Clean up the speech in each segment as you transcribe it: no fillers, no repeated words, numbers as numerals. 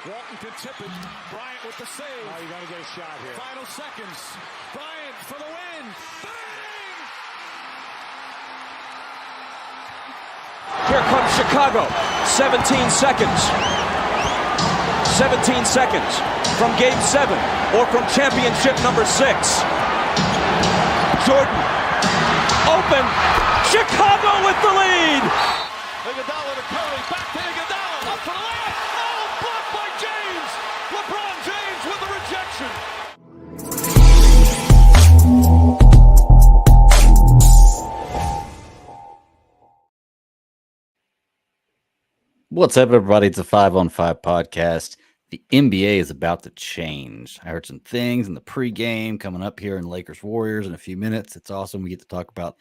Walton can tip it. Bryant with the save. Oh, you got to get a shot here. Final seconds. Bryant for the win. Bang! Here comes Chicago. 17 seconds. 17 seconds from Game 7 or from championship number 6. Jordan. Open. Chicago with the lead. Iguodala to Curry. Back to Iguodala. Up for the layup. Oh, blocked by James. LeBron James with the rejection. What's up, everybody? It's a 5-on-5 podcast. The NBA is about to change. I heard some things in the pregame coming up here in Lakers Warriors in a few minutes. It's awesome. We get to talk about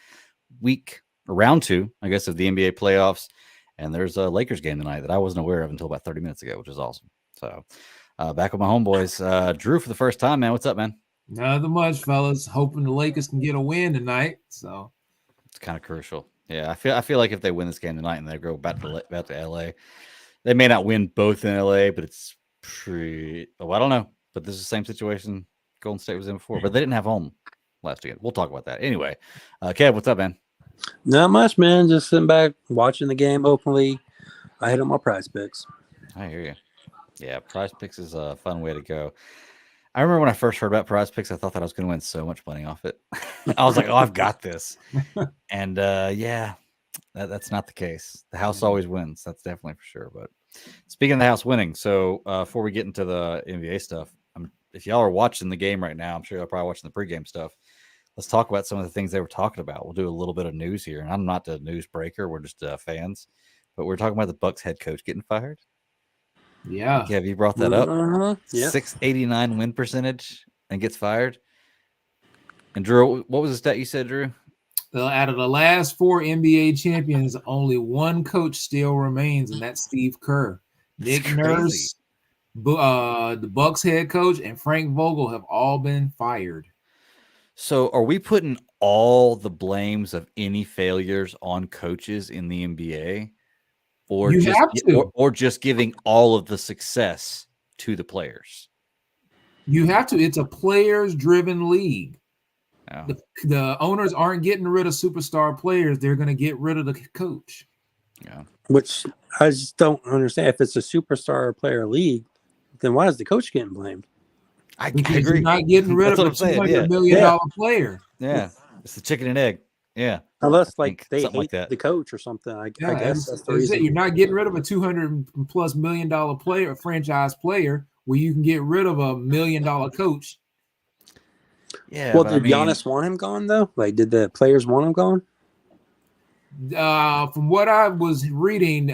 round 2, I guess, of the NBA playoffs. And there's a Lakers game tonight that I wasn't aware of until about 30 minutes ago, which is awesome. So back with my homeboys. Drew, for the first time, man. What's up, man? Nothing much, fellas. Hoping the Lakers can get a win tonight. So it's kind of crucial. Yeah, I feel like if they win this game tonight and they go back to LA, they may not win both in LA, but it's pretty. Oh, I don't know. But this is the same situation Golden State was in before, but they didn't have home last weekend. We'll talk about that anyway. Kev, what's up, man? Not much, man. Just sitting back watching the game. Hopefully, I hit on my prize picks. I hear you. Yeah, prize picks is a fun way to go. I remember when I first heard about prize picks, I thought that I was going to win so much money off it. I was like, oh, I've got this. And yeah, that's not the case. The house always wins. That's definitely for sure. But speaking of the house winning, so before we get into the NBA stuff, if y'all are watching the game right now, I'm sure y'all are probably watching the pregame stuff. Let's talk about some of the things they were talking about. We'll do a little bit of news here. And I'm not the news breaker. We're just fans. But we're talking about the Bucks head coach getting fired. yeah, Have you brought that up? Yeah. 689 win percentage and gets fired. And Drew, what was the stat you said, Drew? out of the last 4 NBA champions, only one coach still remains, and that's Steve Kerr. Nick Nurse, the Bucks head coach, and Frank Vogel have all been fired. So are we putting all the blames of any failures on coaches in the NBA? Or You just, have to. or just giving all of the success to the players? You have to. It's a players-driven league. Oh. The owners aren't getting rid of superstar players. They're going to get rid of the coach. Yeah. Which I just don't understand. If it's a superstar player league, then why is the coach getting blamed? I Because agree. you're not getting rid That's of what a I'm saying, $200 yeah. million player. Yeah. It's the chicken and egg. Yeah. Unless like they something like hate that. the coach or something. I Yeah, guess that's the that's it. reason. You're not getting rid of a $200+ million player, a franchise player, where you can get rid of a $1 million coach. Yeah. Well, but did Giannis want him gone though? Like, did the players want him gone? From what I was reading,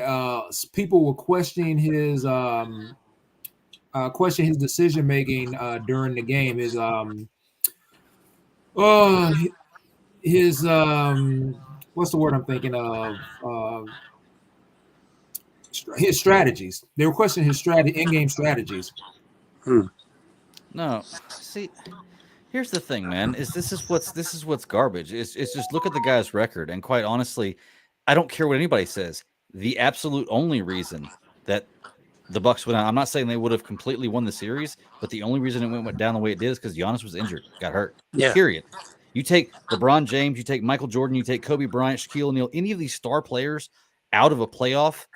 people were questioning his decision making during the game. His what's the word I'm thinking of? His strategies. They were questioning his in-game strategies. No, see, here's the thing, man. This is what's garbage. It's just look at the guy's record, and quite honestly, I don't care what anybody says. The absolute only reason that the Bucks went out, I'm not saying they would have completely won the series, but the only reason it went down the way it did is because Giannis was injured, got hurt. Yeah. Period. You take LeBron James, you take Michael Jordan, you take Kobe Bryant, Shaquille O'Neal, any of these star players out of a playoff,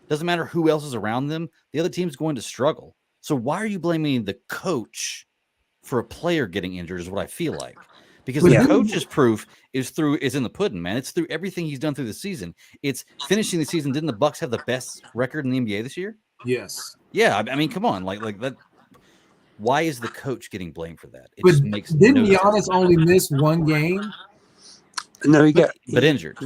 doesn't matter who else is around them, the other team's going to struggle. So why are you blaming the coach for a player getting injured is what I feel like. Because the coach's proof is in the pudding, man. It's through everything he's done through the season. It's finishing the season. Didn't the Bucks have the best record in the NBA this year? Yes. Yeah, I mean, come on, like that. Why is the coach getting blamed for that? It But just makes didn't no Giannis sense. only miss one game? No, he got injured.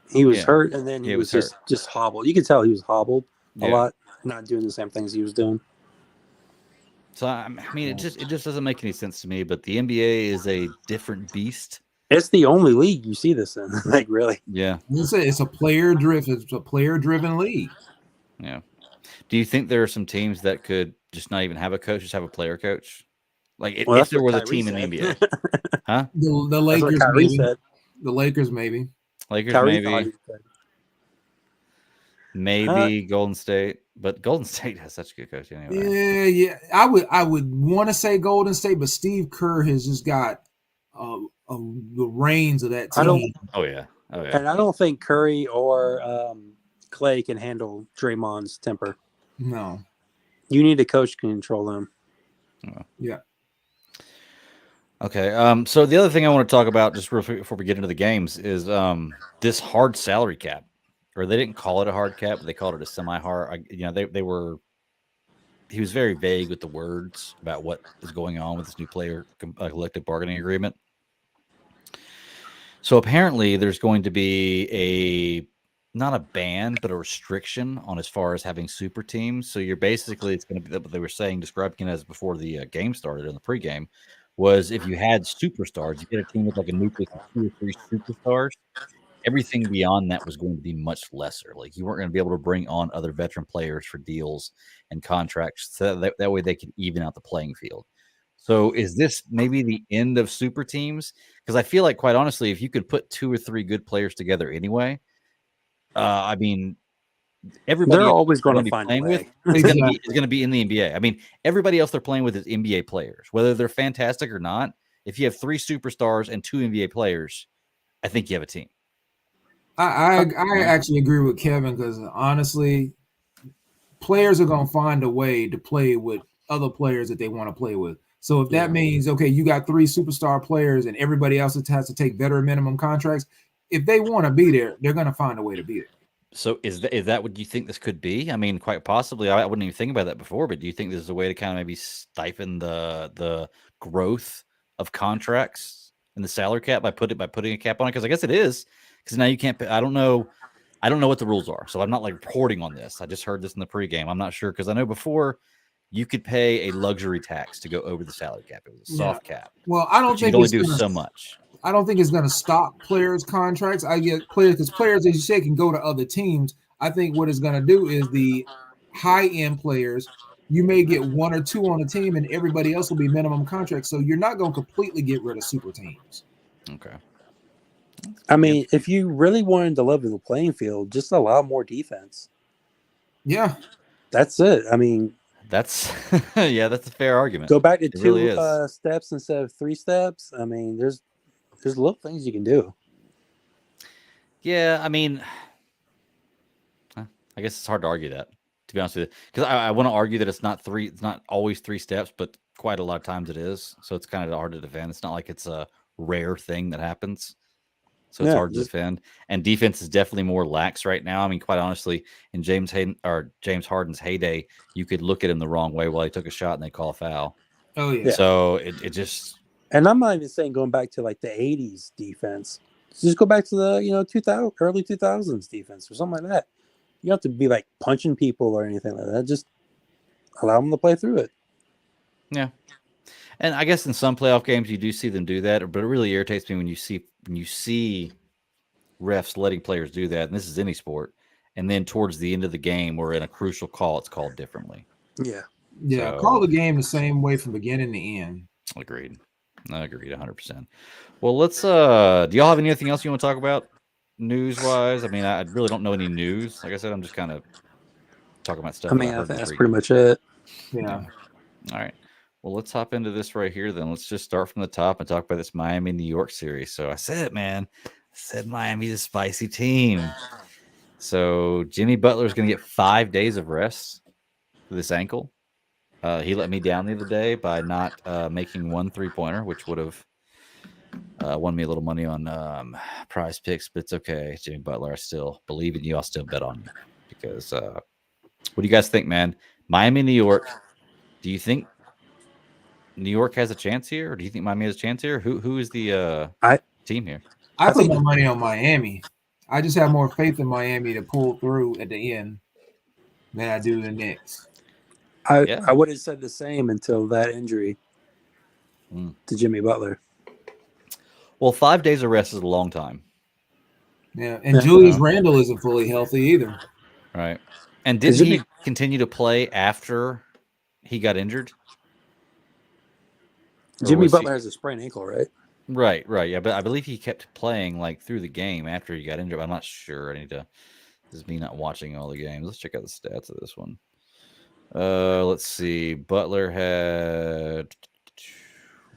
He was hurt, and then he was hurt. just hobbled. You could tell he was hobbled a Yeah. lot, not doing the same things he was doing. So I mean, it just doesn't make any sense to me. But the NBA is a different beast. It's the only league you see this in. Like, really? Yeah, It's a player-driven league. yeah. Do you think there are some teams that could just not even have a coach, just have a player coach? Like if Well, that's there what was a Kyrie team in the said. NBA, huh? The That's Lakers, what Kyrie maybe. said. The Lakers, maybe. Lakers Kyrie thought maybe. he said. maybe Golden State, but Golden State has such a good coach anyway. Yeah. I would want to say Golden State, but Steve Kerr has just got the reins of that team. Oh yeah. And I don't think Curry or Clay can handle Draymond's temper. No. You need a coach to control them. Yeah. Okay. So the other thing I want to talk about just real quick before we get into the games is this hard salary cap, or they didn't call it a hard cap, but they called it a semi-hard. He was very vague with the words about what is going on with this new player collective bargaining agreement. So apparently there's going to be not a ban, but a restriction on as far as having super teams. So you're basically, it's going to be what they were saying, describing it as before the game started in the pregame, was if you had superstars, you get a team with like a nucleus of 2 or 3 superstars, everything beyond that was going to be much lesser. Like you weren't going to be able to bring on other veteran players for deals and contracts. So that way they could even out the playing field. So is this maybe the end of super teams? Because I feel like, quite honestly, if you could put 2 or 3 good players together anyway, I mean, everybody they're always going to be find playing a way. with is going to be in the NBA. I mean, everybody else they're playing with is NBA players, whether they're fantastic or not. If you have 3 superstars and 2 NBA players, I think you have a team. I actually agree with Kevin because honestly, players are going to find a way to play with other players that they want to play with. So if that means, okay, you got 3 superstar players and everybody else has to take veteran minimum contracts, if they want to be there, they're going to find a way to be there. So is that what you think this could be? I mean, quite possibly. I wouldn't even think about that before, but do you think there's a way to kind of maybe stifle the growth of contracts and the salary cap by putting a cap on it? Because I guess it is. Because now you can't. I don't know what the rules are, so I'm not like reporting on this. I just heard this in the pregame. I'm not sure because I know before you could pay a luxury tax to go over the salary cap. It was a soft cap. Well, I don't think you can only do so much. I don't think it's going to stop players' contracts. I get players because players, as you say, can go to other teams. I think what it's going to do is the high-end players, you may get 1 or 2 on a team, and everybody else will be minimum contracts. So you're not going to completely get rid of super teams. Okay. I mean, if you really wanted to level the playing field, just allow more defense. Yeah. That's it. I mean, that's that's a fair argument. Go back to it 2 really steps instead of 3 steps. I mean, there's little things you can do. Yeah, I mean, I guess it's hard to argue that, to be honest with you, because I want to argue that it's not always 3 steps, but quite a lot of times it is. So it's kind of hard to defend. It's not like it's a rare thing that happens. So it's hard to defend. And defense is definitely more lax right now. I mean, quite honestly, in James Harden's heyday, you could look at him the wrong way while he took a shot and they call a foul. Oh yeah. So it just. And I'm not even saying going back to like the 80s defense. Just go back to the early 2000s defense or something like that. You don't have to be like punching people or anything like that. Just allow them to play through it. Yeah. And I guess in some playoff games you do see them do that, but it really irritates me when you see refs letting players do that, and this is any sport, and then towards the end of the game or in a crucial call, it's called differently. Yeah. Call the game the same way from beginning to end. Agreed. 100%. Well, let's do y'all have anything else you want to talk about news wise? I mean, I really don't know any news. Like I said, I'm just kind of talking about stuff. I mean, I think that's pretty much it. Yeah. All right. Well, let's hop into this right here then. Let's just start from the top and talk about this Miami-New York series. So I said it, man. I said Miami's a spicy team. So Jimmy Butler is going to get 5 days of rest for this ankle. He let me down the other day by not making 1 3-pointer, which would have won me a little money on Prize Picks, but it's okay. Jimmy Butler, I still believe in you. I'll still bet on you because what do you guys think, man? Miami, New York. Do you think New York has a chance here, or do you think Miami has a chance here? Who is the team here? I put my money on Miami. I just have more faith in Miami to pull through at the end than I do the Knicks. I would have said the same until that injury to Jimmy Butler. Well, 5 days of rest is a long time. Yeah, and Julius Randle isn't fully healthy either. Right. And did he continue to play after he got injured? Jimmy Butler has a sprained ankle, right? Right. Yeah, but I believe he kept playing like through the game after he got injured. I'm not sure. I need to This is me not watching all the games. Let's check out the stats of this one. Let's see. Butler had.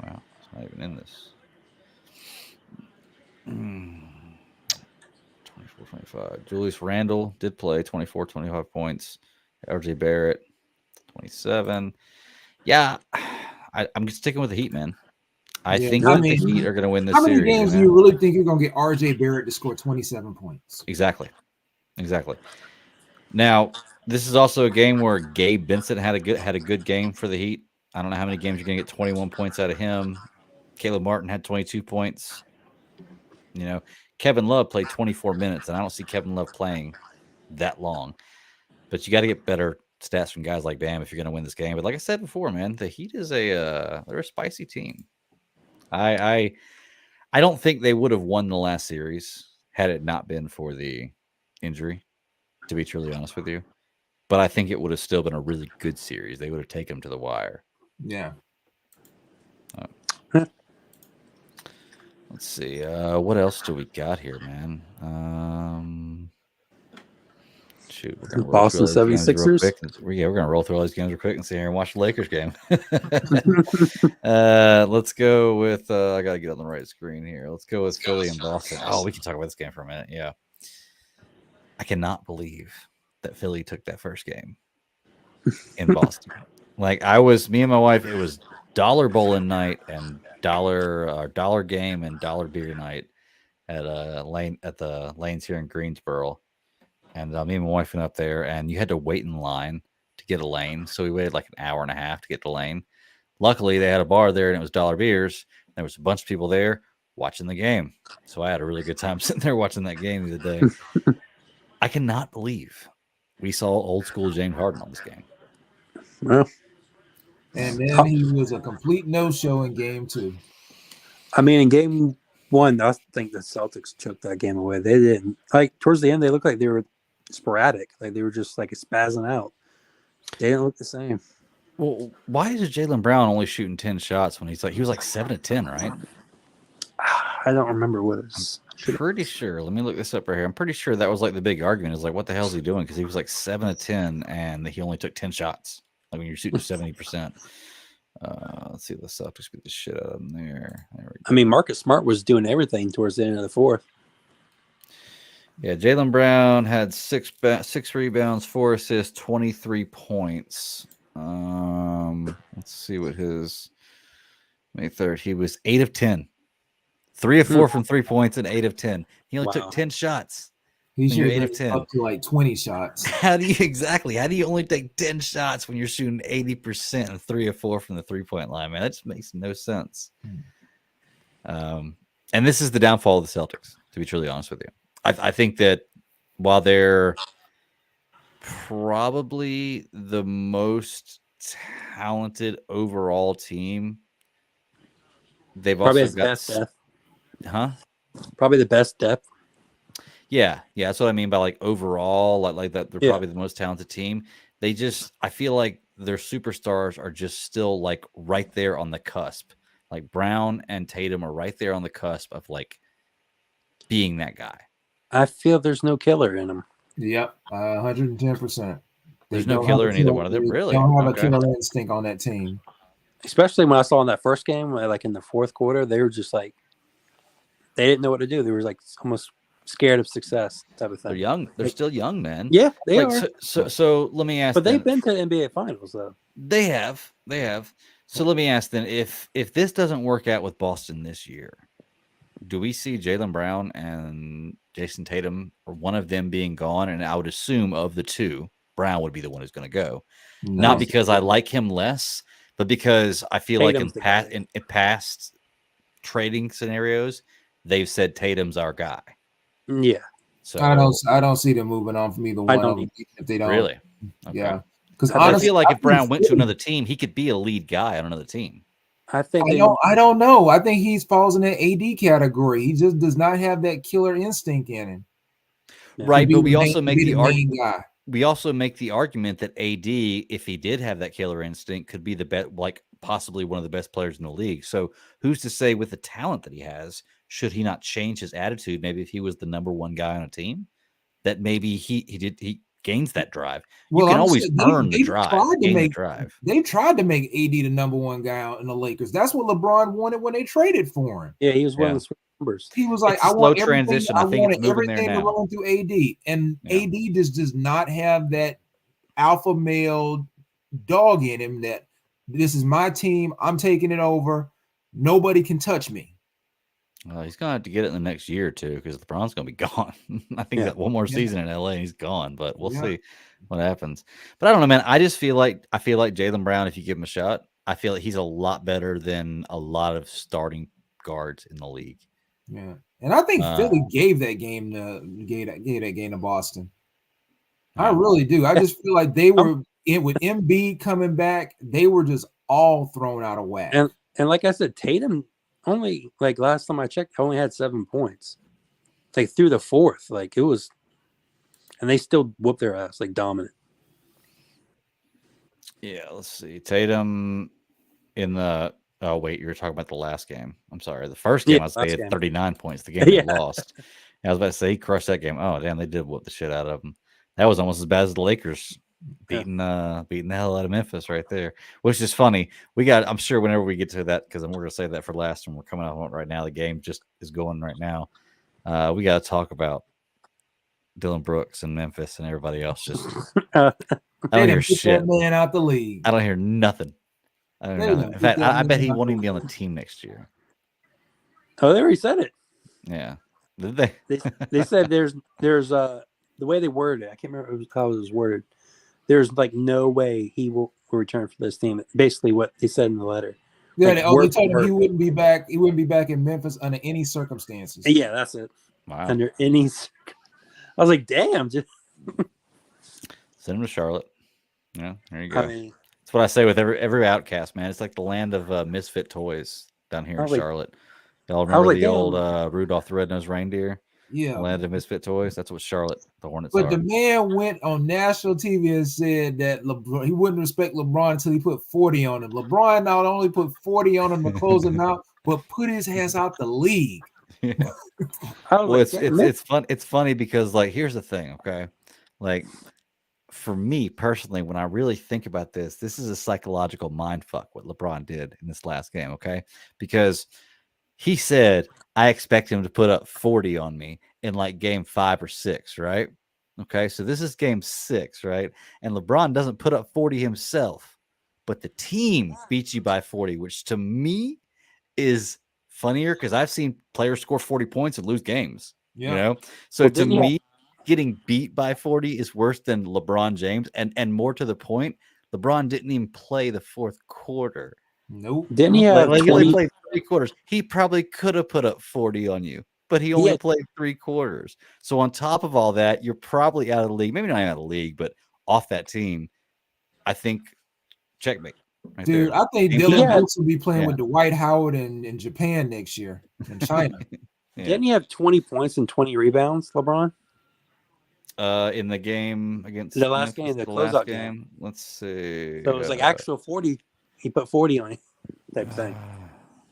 Wow, it's not even in this. 24-25. Julius Randle did play 24, 25 points. RJ Barrett, 27. Yeah, I'm just sticking with the Heat, man. I think the Heat are going to win this series. How many games do you really think you're going to get RJ Barrett to score 27 points? Exactly. Now, this is also a game where Gabe Vincent had a good game for the Heat. I don't know how many games you're going to get 21 points out of him. Caleb Martin had 22 points. You know, Kevin Love played 24 minutes, and I don't see Kevin Love playing that long. But you got to get better stats from guys like Bam if you're going to win this game. But like I said before, man, the Heat is they're a spicy team. I don't think they would have won the last series had it not been for the injury, to be truly honest with you. But I think it would have still been a really good series. They would have taken them to the wire. Yeah. Let's see. What else do we got here, man? Shoot, we're gonna Boston 76ers. We're gonna roll through all these games real quick and sit here and watch the Lakers game. Let's go with. I gotta get on the right screen here. Let's go with Philly and Boston. Oh, we can talk about this game for a minute. Yeah, I cannot believe that Philly took that first game in Boston. Like me and my wife, it was dollar bowling night and dollar game and dollar beer night at the lanes here in Greensboro. And me and my wife went up there, and you had to wait in line to get a lane. So we waited like an hour and a half to get the lane. Luckily, they had a bar there, and it was dollar beers. There was a bunch of people there watching the game. So I had a really good time sitting there watching that game the other day. I cannot believe we saw old school James Harden on this game. Well, and then he was a complete no-show in game 2. I mean, in game 1, I think the Celtics choked that game away. They didn't. Like, towards the end, they looked like they were sporadic. Like, they were just, like, spazzing out. They didn't look the same. Well, why is Jaylen Brown only shooting 10 shots when he was like 7 of 10, right? I don't remember what it was. I'm pretty sure. Let me look this up right here. I'm pretty sure that was, like, the big argument. Is like, what the hell is he doing? Because he was, like, 7 of 10, and he only took 10 shots. Like, when you're shooting 70%. Let's see. The Celtics beat the shit out of them there. I mean, Marcus Smart was doing everything towards the end of the fourth. Yeah, Jaylen Brown had 6 rebounds, 4 assists, 23 points. Let's see what his May 3rd. He was 8 of 10, 3 of 4 from 3 points, and 8 of 10. He only took 10 shots. He should 8 of 10 up to like 20 shots. How do you only take 10 shots when you're shooting 80% and 3 of 4 from the 3-point line, man? That just makes no sense. And this is the downfall of the Celtics, to be truly honest with you. I think that while they're probably the most talented overall team, they've probably also got best depth. Probably the best depth. Yeah, that's what I mean by like overall, like that they're probably the most talented team. I feel like their superstars are just still like right there on the cusp. Like Brown and Tatum are right there on the cusp of like being that guy. I feel there's no killer in them. Yep, 110%. There's no killer in either one of them, really. They don't have a killer instinct on that team. Especially when I saw in that first game, like in the fourth quarter, they were just like, they didn't know what to do. They were like almost scared of success type of thing. They're young. They're still young, man. Yeah, they are. So let me ask. But they've been to the NBA Finals, though. They have. So let me ask then, if this doesn't work out with Boston this year, do we see Jaylen Brown and Jason Tatum, or one of them being gone? And I would assume of the two, Brown would be the one who's going to go. No. Not because I like him less, but because I feel Tatum's like in past trading scenarios, they've said Tatum's our guy. Yeah. So I don't see them moving on from either one of them if they don't. Really? Okay. Yeah. Because I feel like if Brown went to another team, he could be a lead guy on another team. I don't know. I think he falls in that AD category. He just does not have that killer instinct in him. Right, but we also make the argument. We also make the argument that AD, if he did have that killer instinct, could be the best, like possibly one of the best players in the league. So who's to say with the talent that he has, should he not change his attitude? Maybe if he was the number one guy on a team, that maybe he gains that drive. Well, You can I'm always saying earn the they drive, tried to gain the make drive. they tried to make AD the number one guy out in the Lakers. That's what LeBron wanted when they traded for him. Yeah, he was one Yeah. of the swing numbers. He was like, It's a I slow want everything. transition. I I think it's wanted moving there everything to now. run through AD, and Yeah. AD just does not have that alpha male dog in him. That this is my team. I'm taking it over. Nobody can touch me. He's gonna have to get it in the next year or two because LeBron's gonna be gone. I think Yeah. that one more Yeah. season in LA, and he's gone. But we'll Yeah. see what happens. But I don't know, man. I feel like Jaylen Brown, if you give him a shot, I feel like he's a lot better than a lot of starting guards in the league. Yeah, and I think Philly gave that game to Boston. I really do. I just feel like they were with Embiid coming back. They were just all thrown out of whack. And like I said, Tatum only, like last time I checked, only had 7 points. Like through the fourth, like it was, and they still whooped their ass, like dominant. Yeah, let's see. Tatum in the oh wait, you were talking about the last game. I'm sorry. The first game I was last saying game. 39 points. The game they lost. I was about to say he crushed that game. Oh damn, they did whoop the shit out of him. That was almost as bad as the Lakers beating the hell out of Memphis right there. Which is funny. I'm sure whenever we get to that, because we're gonna say that for last and we're coming out on it right now. The game just is going right now. We gotta talk about Dylan Brooks and Memphis and everybody else. Just I don't hear shit. That man out the league. I don't hear nothing. I don't hear nothing. In fact, I bet he won't even be on the team next year. Oh, they already said it. Yeah. Did they? They said there's the way they worded it. I can't remember how it was worded. There's like no way he will return for this team. Basically, what they said in the letter. Yeah, Like, they told him he wouldn't be back. He wouldn't be back in Memphis under any circumstances. Yeah, that's it. Wow. Under any, I was like, damn. Send him to Charlotte. Yeah, there you go. I mean, That's what I say with every outcast, man. It's like the land of misfit toys down here in Charlotte. Y'all remember the old Rudolph the Red-Nosed Reindeer? Yeah. Land of misfit toys. That's what Charlotte, the Hornets But are. the man went on national TV and said that LeBron, he wouldn't respect LeBron until he put 40 on him. LeBron not only put 40 on him to close him out, but put his ass out the league. Well, it's fun. It's funny because, like, here's the thing, okay? Like, for me personally, when I really think about this is a psychological mind fuck what LeBron did in this last game, okay? Because he said, I expect him to put up 40 on me in like game 5 or 6, right? Okay, so this is game 6, right? And LeBron doesn't put up 40 himself, but the team beats you by 40, which to me is funnier because I've seen players score 40 points and lose games. Yeah. You know, so to me, getting beat by 40 is worse than LeBron James, and more to the point, LeBron didn't even play the fourth quarter. Nope. Didn't he have he only played 3 quarters? He probably could have put up 40 on you, but he only played 3 quarters. So on top of all that, you're probably out of the league. Maybe not out of the league, but off that team. I think checkmate. Right, dude, there. I think Dylan Brooks will be playing with Dwight Howard in Japan next year in China. Didn't he have 20 points and 20 rebounds, LeBron? In the game against the last game, the closeout game. Let's see. So it was like actual 40. He put 40 on it, type thing.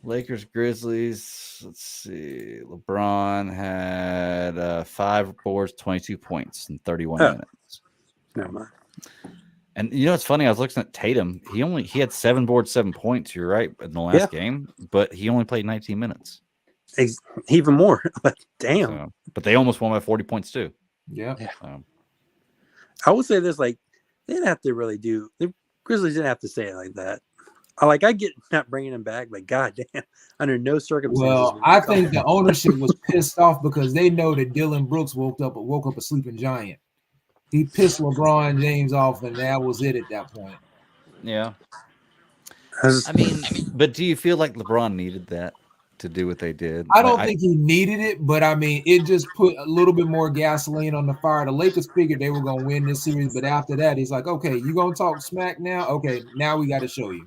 Lakers, Grizzlies. Let's see. LeBron had 5 boards, 22 points in 31 minutes. Never mind. And you know what's funny? I was looking at Tatum. He had 7 boards, 7 points. You're right in the last game, but he only played 19 minutes. Even more. Damn. So, but they almost won by 40 points too. Yeah. I would say this, like, they didn't have to really do. The Grizzlies didn't have to say it like that. I get not bringing him back, but goddamn, under no circumstances. Well, I think the ownership was pissed off because they know that Dylan Brooks woke up a sleeping giant. He pissed LeBron James off, and that was it at that point. Yeah. I mean, but do you feel like LeBron needed that to do what they did? I don't think he needed it, but I mean, it just put a little bit more gasoline on the fire. The Lakers figured they were going to win this series, but after that, he's like, okay, you going to talk smack now? Okay, now we got to show you.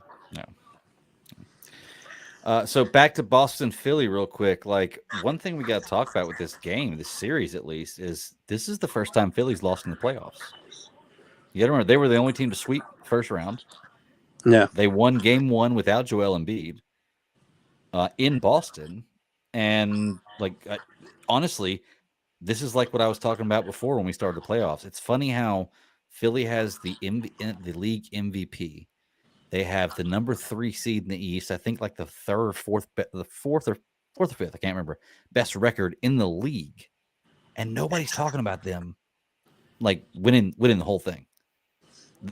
No. So back to Boston, Philly real quick. Like, one thing we got to talk about with this game, this series at least, is this is the first time Philly's lost in the playoffs. You got to remember, they were the only team to sweep first round. Yeah. They won game 1 without Joel Embiid in Boston. And, like, honestly, this is like what I was talking about before when we started the playoffs. It's funny how Philly has the league MVP. They have the number 3 seed in the East. I think like the fourth or fifth. I can't remember. Best record in the league, and nobody's talking about them like winning the whole thing.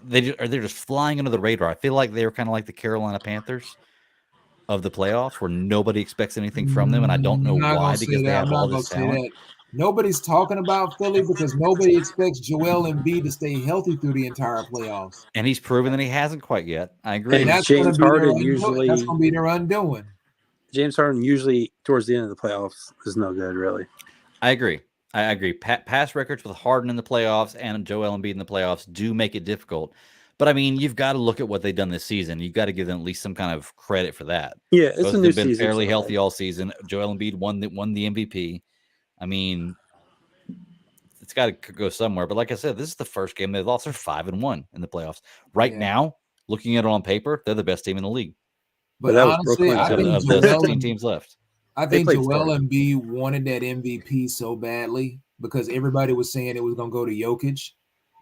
They're just flying under the radar. I feel like they're kind of like the Carolina Panthers of the playoffs, where nobody expects anything from them, and I don't know why, because they have all this talent. Nobody's talking about Philly because nobody expects Joel Embiid to stay healthy through the entire playoffs. And he's proven that he hasn't quite yet. I agree. And That's James Harden usually that's going to be their undoing. James Harden usually towards the end of the playoffs is no good, really. I agree. Past records with Harden in the playoffs and Joel Embiid in the playoffs do make it difficult. But I mean, you've got to look at what they've done this season. You've got to give them at least some kind of credit for that. Yeah, it's Both a new been season. fairly healthy all season. Joel Embiid won the MVP. I mean, it's got to go somewhere. But like I said, this is the first game they've lost. They're 5-1 in the playoffs right now. Looking at it on paper, they're the best team in the league. But honestly, I think of the 16 teams left. I think Joel Embiid wanted that MVP so badly because everybody was saying it was going to go to Jokic,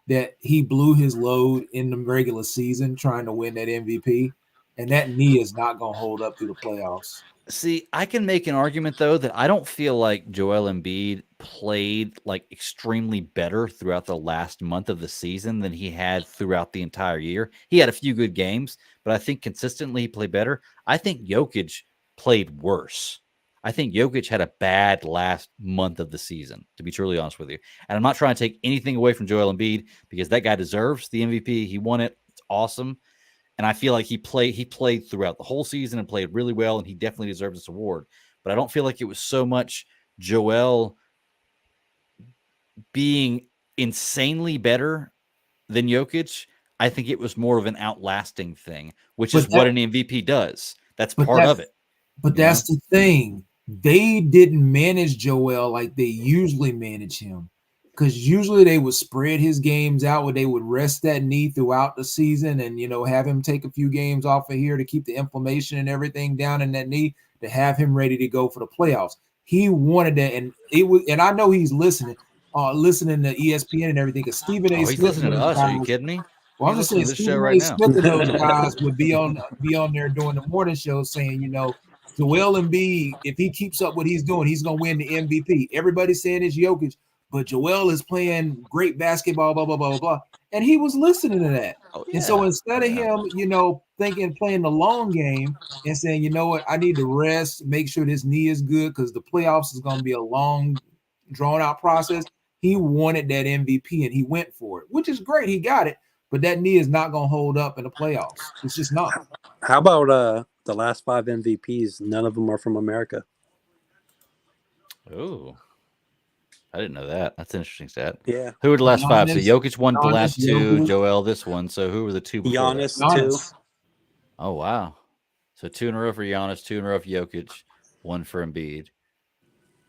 that he blew his load in the regular season trying to win that MVP, and that knee is not going to hold up through the playoffs. See, I can make an argument, though, that I don't feel like Joel Embiid played like extremely better throughout the last month of the season than he had throughout the entire year. He had a few good games, but I think consistently he played better. I think Jokic played worse. I think Jokic had a bad last month of the season, to be truly honest with you. And I'm not trying to take anything away from Joel Embiid because that guy deserves the MVP. He won it. It's awesome. And I feel like he played throughout the whole season and played really well, and he definitely deserves this award. But I don't feel like it was so much Joel being insanely better than Jokic. I think it was more of an outlasting thing, which is what an MVP does. That's part of it. But that's the thing. They didn't manage Joel like they usually manage him. Because usually they would spread his games out where they would rest that knee throughout the season and, have him take a few games off of here to keep the inflammation and everything down in that knee to have him ready to go for the playoffs. He wanted that, and I know he's listening to ESPN and everything. Because Stephen A. He's Smith listening to us. Are you kidding me? Well, I'm just saying, Stephen A. Smith and those guys would be on there doing the morning show saying, Joel Embiid, if he keeps up what he's doing, he's going to win the MVP. Everybody's saying it's Jokic. But Joel is playing great basketball, blah, blah, blah, blah, blah. And he was listening to that. Oh, yeah. And so instead of him, playing the long game and saying, you know what, I need to rest, make sure this knee is good because the playoffs is going to be a long, drawn-out process, he wanted that MVP and he went for it, which is great. He got it. But that knee is not going to hold up in the playoffs. It's just not. How about the last 5 MVPs? None of them are from America. Oh. I didn't know that. That's an interesting stat. Yeah. Who were the last 5? So Jokic won the last 2, Joel this one. So who were the 2 before Giannis, that? 2. Oh, wow. So 2 in a row for Giannis, 2 in a row for Jokic, 1 for Embiid.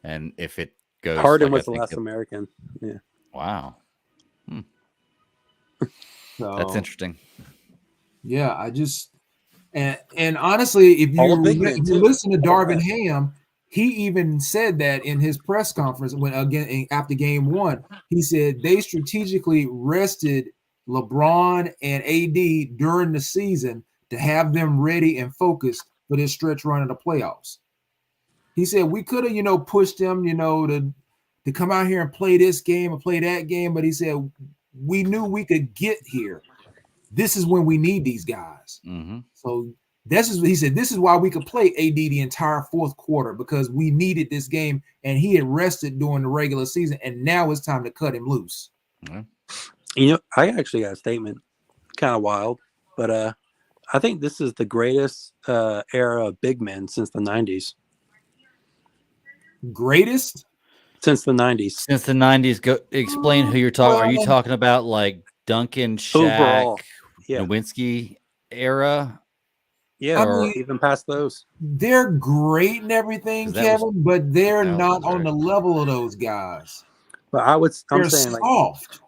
And if it goes... Harden was the last American. Yeah. Wow. So, that's interesting. Yeah, I just... And honestly, if you listen to Darvin Ham, he even said that in his press conference after game 1, he said they strategically rested LeBron and AD during the season to have them ready and focused for this stretch run of the playoffs. He said we could have, pushed them, to come out here and play this game and play that game, but he said we knew we could get here. This is when we need these guys. Mm-hmm. So he said this is why we could play AD the entire fourth quarter because we needed this game and he had rested during the regular season and now it's time to cut him loose. Mm-hmm. I actually got a statement, kind of wild, but I think this is the greatest era of big men since the 90s. Greatest? Since the 90s. Since the 90s. Go explain who you're talking. Are you talking about like Duncan, Shaq, Nowinski era? Yeah, even past those. They're great and everything, Kevin, but they're not on the level of those guys. But I'm saying soft.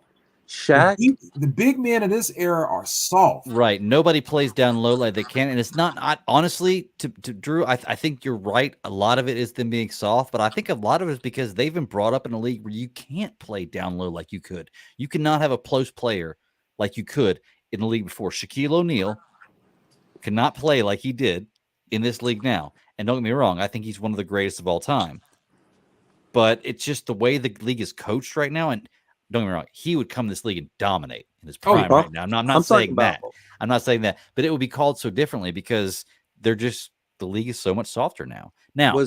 Shaq. The big men of this era are soft. Right. Nobody plays down low like they can. And it's not honestly, to Drew, I think you're right. A lot of it is them being soft, but I think a lot of it is because they've been brought up in a league where you can't play down low like you could. You cannot have a post player like you could in the league before. Shaquille O'Neal cannot play like he did in this league now. And don't get me wrong, I think he's one of the greatest of all time. But it's just the way the league is coached right now. And don't get me wrong, he would come to this league and dominate in his prime right now. I'm not saying that. I'm not saying that. But it would be called so differently because the league is so much softer now. Now,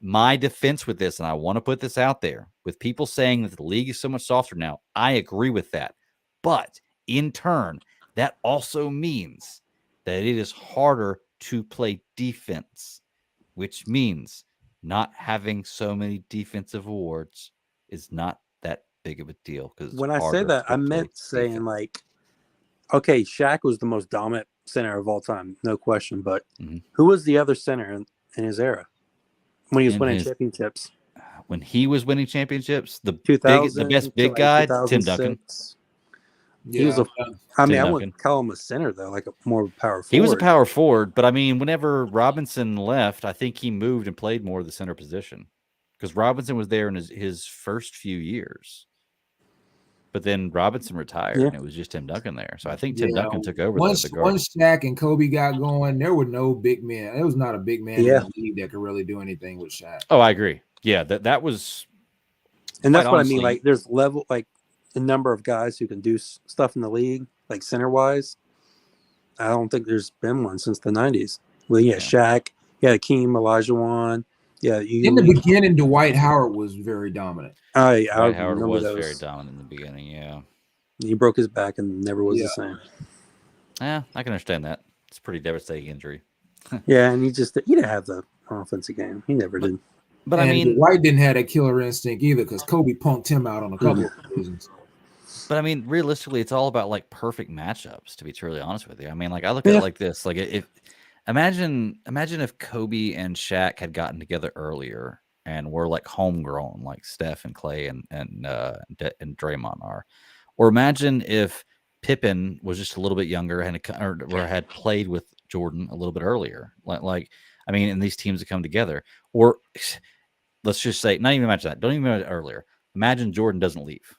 my defense with this, and I want to put this out there, with people saying that the league is so much softer now, I agree with that. But in turn, that also means that it is harder to play defense, which means not having so many defensive awards is not that big of a deal. Because when I say that, I meant saying like, okay, Shaq was the most dominant center of all time, no question. But who was the other center in his era when he was winning championships? When he was winning championships, the best big like guy, Tim Duncan. Yeah. He was I wouldn't call him a center though, like a more power forward. He was a power forward, but I mean, whenever Robinson left, I think he moved and played more of the center position because Robinson was there in his first few years. But then Robinson retired, and it was just Tim Duncan there. So I think Tim Duncan took over. Once Shaq and Kobe got going, there were no big men. There was not a big man in the league that could really do anything with Shaq. Oh, I agree. Yeah, that was, and that's what I mean. Like, there's level, like a number of guys who can do stuff in the league, like center wise. I don't think there's been one since the '90s. Well, Shaq, Hakeem Olajuwon. Yeah, in the beginning, Dwight Howard was very dominant. Dwight Howard was very dominant in the beginning. Yeah, he broke his back and never was the same. Yeah, I can understand that. It's a pretty devastating injury. Yeah, and he didn't have the offensive game. He never did. But I mean, Dwight didn't have that killer instinct either because Kobe punked him out on a couple of occasions. But I mean, realistically, it's all about like perfect matchups. To be truly honest with you, I mean, like I look at it like this: like imagine if Kobe and Shaq had gotten together earlier and were like homegrown, like Steph and Clay and Draymond are, or imagine if Pippen was just a little bit younger and or had played with Jordan a little bit earlier. Like I mean, and these teams have come together. Or let's just say, not even imagine that. Don't even imagine earlier. Imagine Jordan doesn't leave.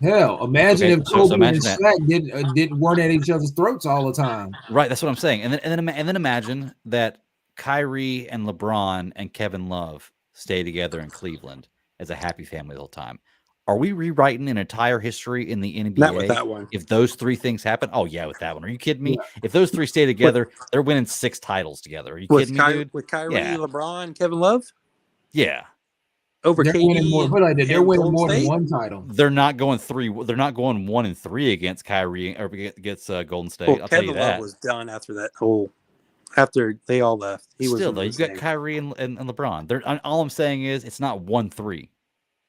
Hell, imagine if Kobe and Shaq weren't at each other's throats all the time. Right, that's what I'm saying. And then imagine that Kyrie and LeBron and Kevin Love stay together in Cleveland as a happy family the whole time. Are we rewriting an entire history in the NBA? Not with that one. If those three things happen? Oh yeah, with that one. Are you kidding me? Yeah. If those three stay together, they're winning 6 titles together. Are you kidding me, dude? With Kyrie, LeBron, Kevin Love? Yeah. Over they're winning more, they're winning more than one title. They're not going 1 and 3 against Kyrie or against Golden State. Well, I'll Kevin tell you that. Love was done after they all left. Still though, you got Kyrie and LeBron. All I'm saying is it's not 1-3.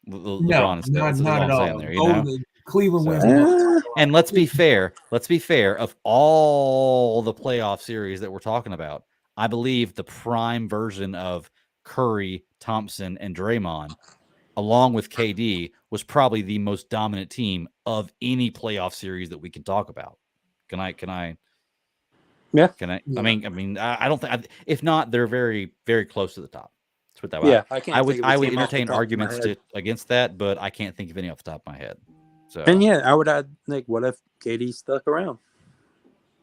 LeBron is not at all. There, you know? Cleveland wins. And let's be fair. Of all the playoff series that we're talking about, I believe the prime version of Curry, Thompson, and Draymond, along with KD, was probably the most dominant team of any playoff series that we can talk about. Can I? Yeah. Can I? Yeah. I mean, I don't think. If not, they're very, very close to the top. Let's put that way. Yeah, I would entertain arguments against that, but I can't think of any off the top of my head. So. And I would add, like, what if KD stuck around?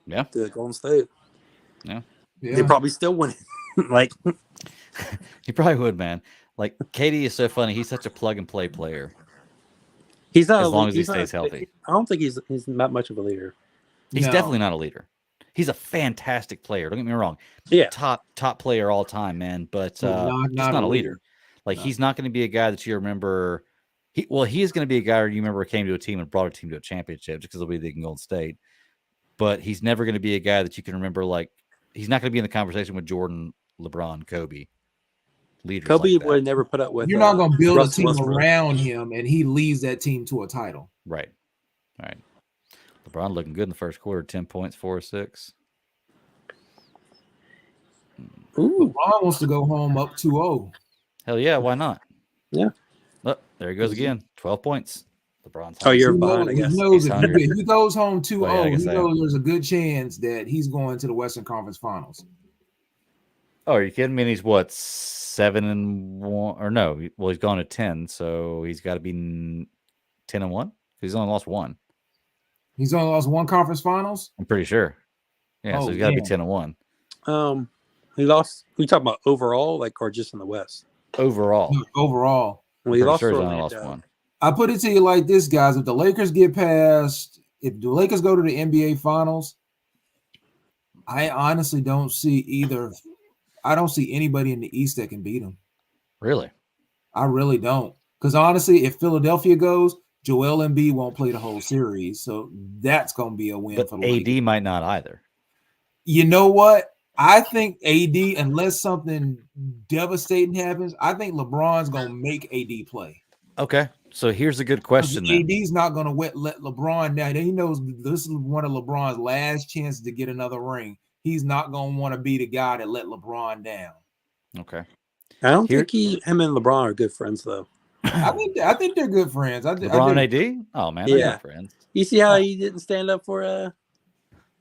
Yeah. To Golden State. Yeah. They probably still win. Like. He probably would, man. Like KD is so funny. He's such a plug and play player. He's not as long as he stays healthy. I don't think he's not much of a leader. He's definitely not a leader. He's a fantastic player. Don't get me wrong. Yeah, top player all time, man. But he's not a leader. Like he's not going to be a guy that you remember. He is going to be a guy you remember came to a team and brought a team to a championship just because he'll be the Golden State. But he's never going to be a guy that you can remember. Like he's not going to be in the conversation with Jordan, LeBron, Kobe. Leaders Kobe like would never put up with. You're not going to build a team around him, and he leads that team to a title. Right. All right. LeBron looking good in the first quarter. 10 points, 4 or 6. Ooh. LeBron wants to go home up 2-0. Hell yeah, why not? Yeah. Look, there he goes again. 12 points. LeBron's Oh, you're He behind, knows, I he guess. knows He's if, hungry. if he goes home 2-0, Well, yeah, I guess he I knows there's a good chance that he's going to the Western Conference Finals. Oh, are you kidding me? And he's what, 7-1, or no? Well, he's gone to 10, so he's got to be 10-1. He's only lost one. He's only lost one conference finals. I'm pretty sure. Yeah, so Oh, he's got to be damn. 10-1 He lost. We talking about overall, like, or just in the West? overall. Overall. Well, I'm he pretty lost sure to he's only lost Orlando. one. I put it to you like this, guys. If the Lakers get past, if the Lakers go to the NBA Finals, I honestly don't see either. I don't see anybody in the East that can beat them. Really? I really don't. Because honestly, if Philadelphia goes, Joel Embiid won't play the whole series. So that's going to be a win But for the AD Lakers. might not either. You know what? I think AD, unless something devastating happens, I think LeBron's going to make AD play. Okay, so here's a good question then. AD's not going to let LeBron down. He knows this is one of LeBron's last chances to get another ring. He's not going to want to be the guy that let LeBron down. Okay. I don't Here- think him and LeBron are good friends, though. I think they're good friends. LeBron and AD? Oh, man, they're Yeah. good friends. You see how he didn't stand up for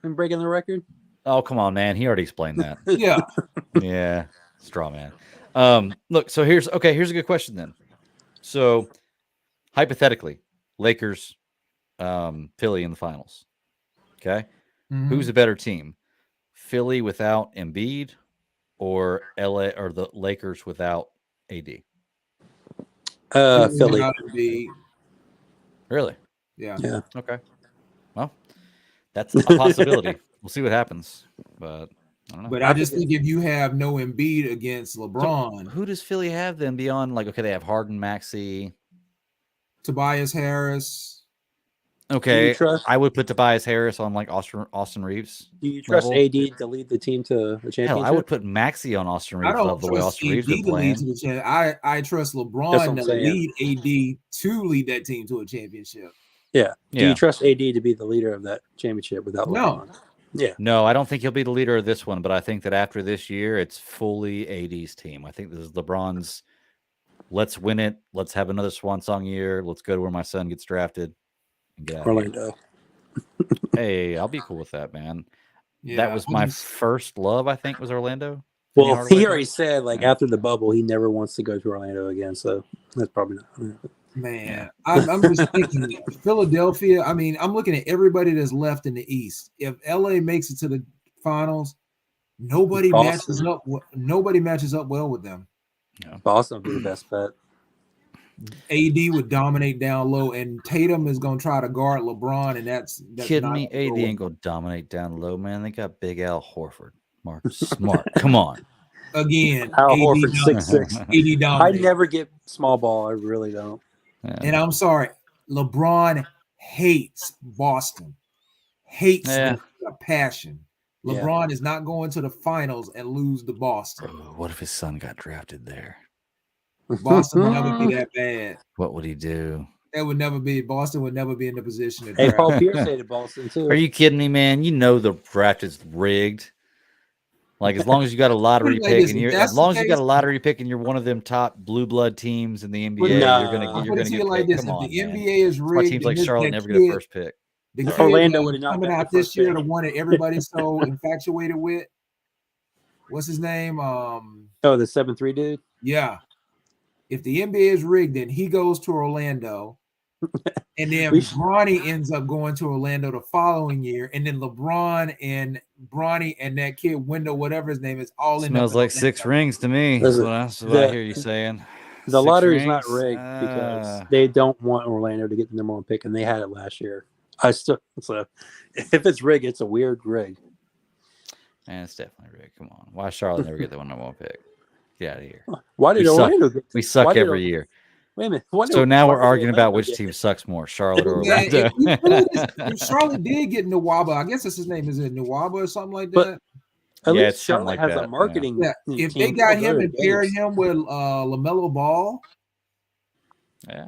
him breaking the record? Oh, come on, man. He already explained that. Yeah. Yeah, straw man. Look, so here's a good question then. So hypothetically, Lakers, Philly in the finals. Okay. Mhm. Who's a better team? Philly without Embiid or LA or the Lakers without AD? Philly. Without Embiid. Really? Yeah. Yeah. Okay. Well, that's a possibility. We'll see what happens. But I don't know. But I just think if you have no Embiid against LeBron, Who does Philly have then beyond, like, okay, they have Harden, Maxey. Tobias Harris. Okay, trust- I would put Tobias Harris on like Austin Reeves. Do you trust level. AD to lead the team to the championship? Hell, I would put Maxey on Austin I Reeves don't level the way trust Austin AD Reeves to been lead playing. to the championship. I trust That's what LeBron I'm to saying. lead AD to lead that team to a championship. Yeah. Do Yeah. you trust AD to be the leader of that championship without No. LeBron? Yeah. No, I don't think he'll be the leader of this one, but I think that after this year, it's fully AD's team. I think this is LeBron's. Let's win it. Let's have another swan song year. Let's go to where my son gets drafted. And get out of here. Orlando. Hey, I'll be cool with that, man. Yeah, That was I my just- first love, I think, was Orlando. Well, Penny Hardaway. he already said, like, Yeah. after the bubble, he never wants to go to Orlando again. So that's probably not. Man, I'm just thinking Philadelphia. I mean, I'm looking at everybody that's left in the East. If LA makes it to the finals, nobody matches Boston. up. Nobody matches up well with them. Boston would be the best bet. AD would dominate down low, and Tatum is going to try to guard LeBron, and that's Kidding not me? gonna go AD ain't gonna dominate down low, man. They got Big Al Horford, Marcus Smart. Come on. again. Al AD Horford, dom- 6'6". AD I dominates. never get small ball. I really don't. Yeah. And I'm sorry, LeBron hates Boston. Hates Yeah. them with a passion. Yeah. LeBron is not going to the finals and lose to Boston. Oh, what if his son got drafted there? Boston would never be that bad. What would he do? That would never be. Boston would never be in the position to Hey, draft. Paul Pierce hated Boston too. Are you kidding me, man? You know the draft is rigged. Like, as long as you got a lottery Like pick, this, and if you're that's as long the as you got a case- lottery pick, and you're one of them top blue blood teams in the NBA, Put it- you're Nah. gonna Put it get to you picked. like this: Come on, if the man. NBA is That's why rigged, teams then like this- Charlotte that never get a kid- first pick. the kid Orlando that would have not coming got out the this first year, pick. the one that everybody's so infatuated with. What's his name? Oh, the 7'3" dude. Yeah. If the NBA is rigged, then he goes to Orlando, and then We should- Bronny ends up going to Orlando the following year, and then LeBron and Bronny and that kid Wendell, whatever his name is, all in Smells like 6 rings to me. Listen, That's what I the- hear you saying. The 6 lottery is not rings? rigged because Ah. they don't want Orlando to get the number one pick, and they had it last year. So if it's rigged, it's a weird rig. Man, it's definitely rigged. Come on. Why Charlotte never get the number one pick? Get out of here. Why did We suck. Orlando get? We suck Why did every Or- year. Wait a minute. Why So did- now why we're did arguing about Orlando which get team it? sucks more, Charlotte or Man, Orlando. if Charlotte did get Nwaba, I guess that's his name. Is it Nwaba or something like But- that? At Yeah, least it's something Charlotte like has that, a marketing. Yeah. If team. they got They'll him go and to paired Vegas. him with LaMelo Ball, Yeah.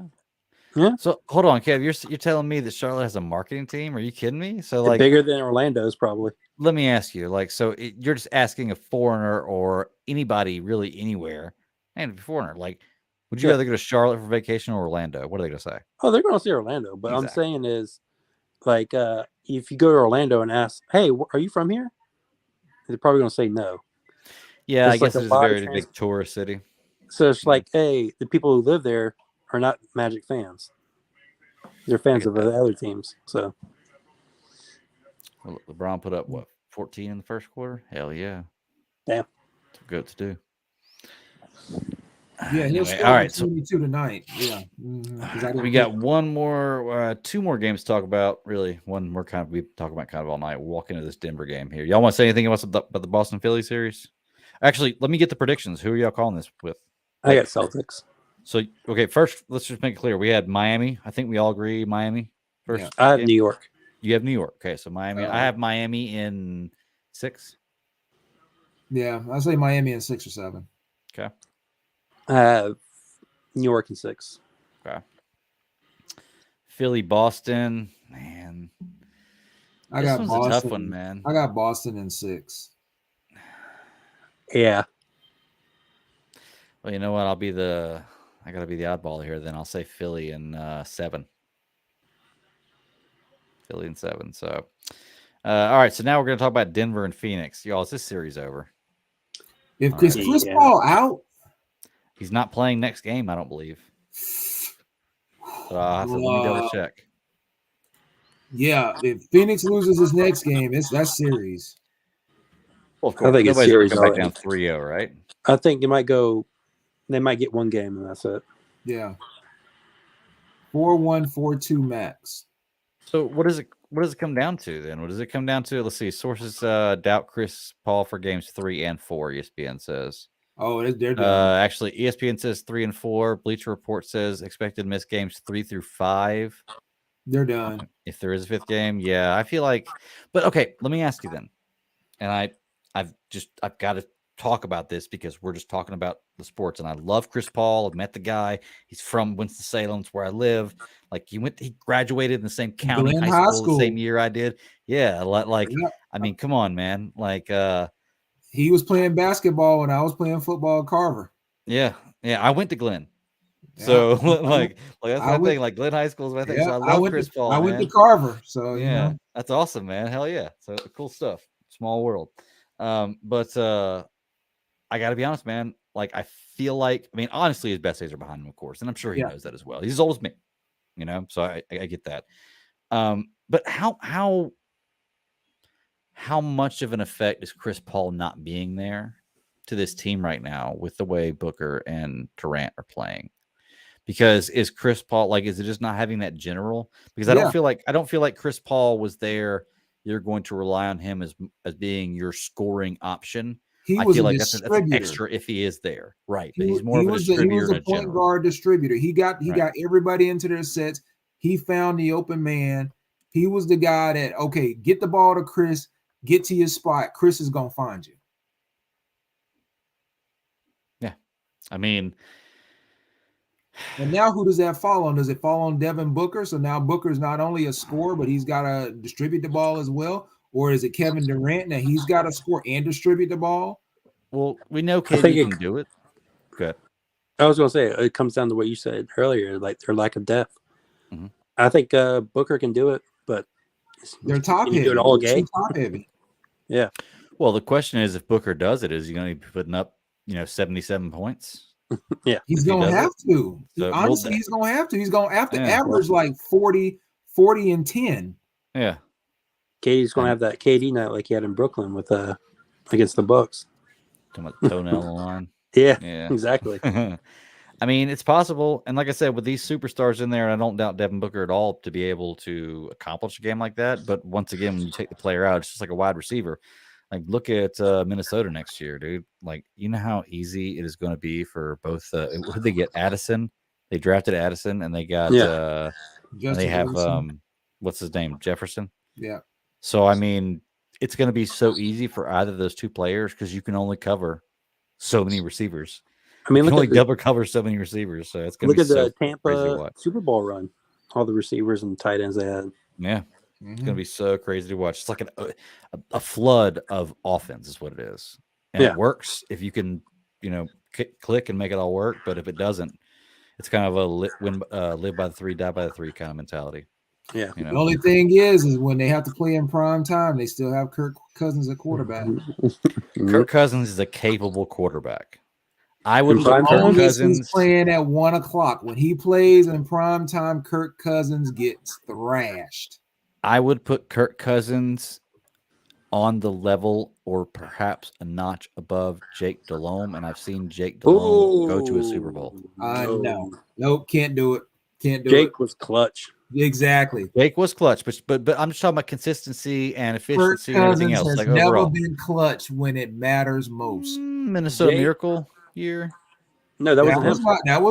Yeah. So hold on, Kev. You're telling me that Charlotte has a marketing team? Are you kidding me? So They're like, bigger than Orlando's probably. let me ask you, like, so you're just asking a foreigner or anybody really anywhere, and a foreigner, like, Would you Yeah. rather go to Charlotte for vacation or Orlando? What are they going to say? Oh, they're going to see Orlando, but I'm Exactly. saying is like if you go to Orlando and ask, "Hey, are you from here?" They're probably going to say no. Yeah, There's I guess like a it's a lot of very trans- big tourist city. So it's like, hey, the people who live there are not Magic fans. They're fans get of that. the other teams. So Well, LeBron put up, what, 14 in the first quarter? Hell yeah. Damn. It's good to do. Yeah, he'll Anyway, score all right. So 22 tonight. Yeah. Mhm, 'cause I didn't we got two more games to talk about. Really, one more we talk about kind of all night. We'll walk into this Denver game here. Y'all want to say anything about the Boston Philly series? Actually, let me get the predictions. Who are y'all calling this with? I got Celtics. So, okay, first, let's just make it clear. We had Miami. I think we all agree Miami first. Yeah. I have game. New York. You have New York. Okay, so Miami. I have Miami in 6. Yeah, I say Miami in 6 or 7. Okay. I have New York in 6. Okay. Philly, Boston. Man, I this got one's Boston. a tough one, man. I got Boston in 6. Yeah. Well, you know what? I gotta be the oddball here. Then I'll say Philly in 7. Philly in 7. So, all right. So now we're gonna talk about Denver and Phoenix. Y'all, is this series over? If All Chris right. Paul out, He's not playing next game, I don't believe. But let me double check. Yeah, if Phoenix loses his next game, that's series. Well, of I think it's nobody's series gonna come back already. down 3-0, right? I think they might get one game and that's it. Yeah. 4-1, 4-2 max. So what does it come down to then? What does it come down to? Let's see. Sources doubt Chris Paul for games 3 and 4. ESPN says. Oh, they're done. Actually, ESPN says 3 and 4. Bleacher Report says expected miss games 3 through 5. They're done. If there is a 5th game, yeah, I feel like. But okay, let me ask you then. And I've got to talk about this because we're just talking about the sports, and I love Chris Paul. I've met the guy. He's from Winston-Salem, it's where I live. Like he graduated in the same county Glenn high High school the same year I did. Yeah, like Yep. I mean, come on, man. Like He was playing basketball when I was playing football at Carver. yeah, I went to Glenn. Yeah. So like that's my I went- thing. Like Glenn High School is my thing. So I I love went Chris to, Paul. I went man. to Carver. So Yeah, that's awesome, man. Hell yeah. So cool stuff. Small world. But I gotta be honest, man. Like I feel like, I mean, honestly, his best days are behind him, of course, and I'm sure he knows that as well. He's as old as me, you know. So I get that. But how much of an effect is Chris Paul not being there to this team right now with the way Booker and Durant are playing? Because is Chris Paul is it just not having that general? Because I don't feel like Chris Paul was there. You're going to rely on him as being your scoring option. He I was feel a like that's an distributor. extra if he is there, right? But He he's more of a was distributor a than a point general. guard distributor. He got Right. everybody into their sets. He found the open man. He was the guy that, okay, get the ball to Chris, get to your spot. Chris is gonna find you. Yeah, I mean, and now who does that fall on? Does it fall on Devin Booker? So now Booker's not only a scorer, but he's got to distribute the ball as well. Or is it Kevin Durant? Now he's got to score and distribute the ball. well, we know think KD it- can do it. Good. I was going to say it comes down to what you said earlier, like their lack of depth. Mhm. I think Booker can do it, but They're top Can you heavy. do it all They're game? too top heavy. Yeah. Well, the question is, if Booker does it, is he going to be putting up, 77 points? He's If he going to does have to. So, Honestly, he's going to have to. He's going to have to Yeah, average like 40 and 10. Yeah. KD's going to have that KD night like he had in Brooklyn with against the Bucks. Talking about the toenail on the line. Yeah, Yeah. exactly. I mean, it's possible. And like I said, with these superstars in there, I don't doubt Devin Booker at all to be able to accomplish a game like that. But once again, when you take the player out, it's just like a wide receiver. Like, look at Minnesota next year, dude. Like, you know how easy it is going to be for both. Who did they get? Addison. They drafted Addison, and they got. And Justin they have Wilson. what's his name? Jefferson. Yeah. So I mean, it's going to be so easy for either of those two players because you can only cover so many receivers. I mean, You can look only at double cover so many receivers. So it's going to be the so crazy to Tampa watch. Super Bowl run. All the receivers and tight ends they had. Yeah. It's going to be so crazy to watch. It's like a flood of offense is what it is. And Yeah. it works if you can, click and make it all work. But if it doesn't, It's kind of a live by the 3, die by the 3 kind of mentality. Yeah. You The know, only thing is when they have to play in prime time, they still have Kirk Cousins at quarterback. Kirk Cousins is a capable quarterback. I would In put prime Kirk time? Only Cousins. he's playing at 1 o'clock. When he plays in prime time, Kirk Cousins gets thrashed. I would put Kirk Cousins on the level or perhaps a notch above Jake Delhomme, and I've seen Jake Delhomme go to a Super Bowl. No. Nope, can't do it. Can't do Jake was clutch. it. Exactly. Jake was clutch, but I'm just talking about consistency and Kirk efficiency and everything Cousins else. has Like never overall, been clutch when it matters most. Minnesota Jake- Miracle year. No, that wasn't him. That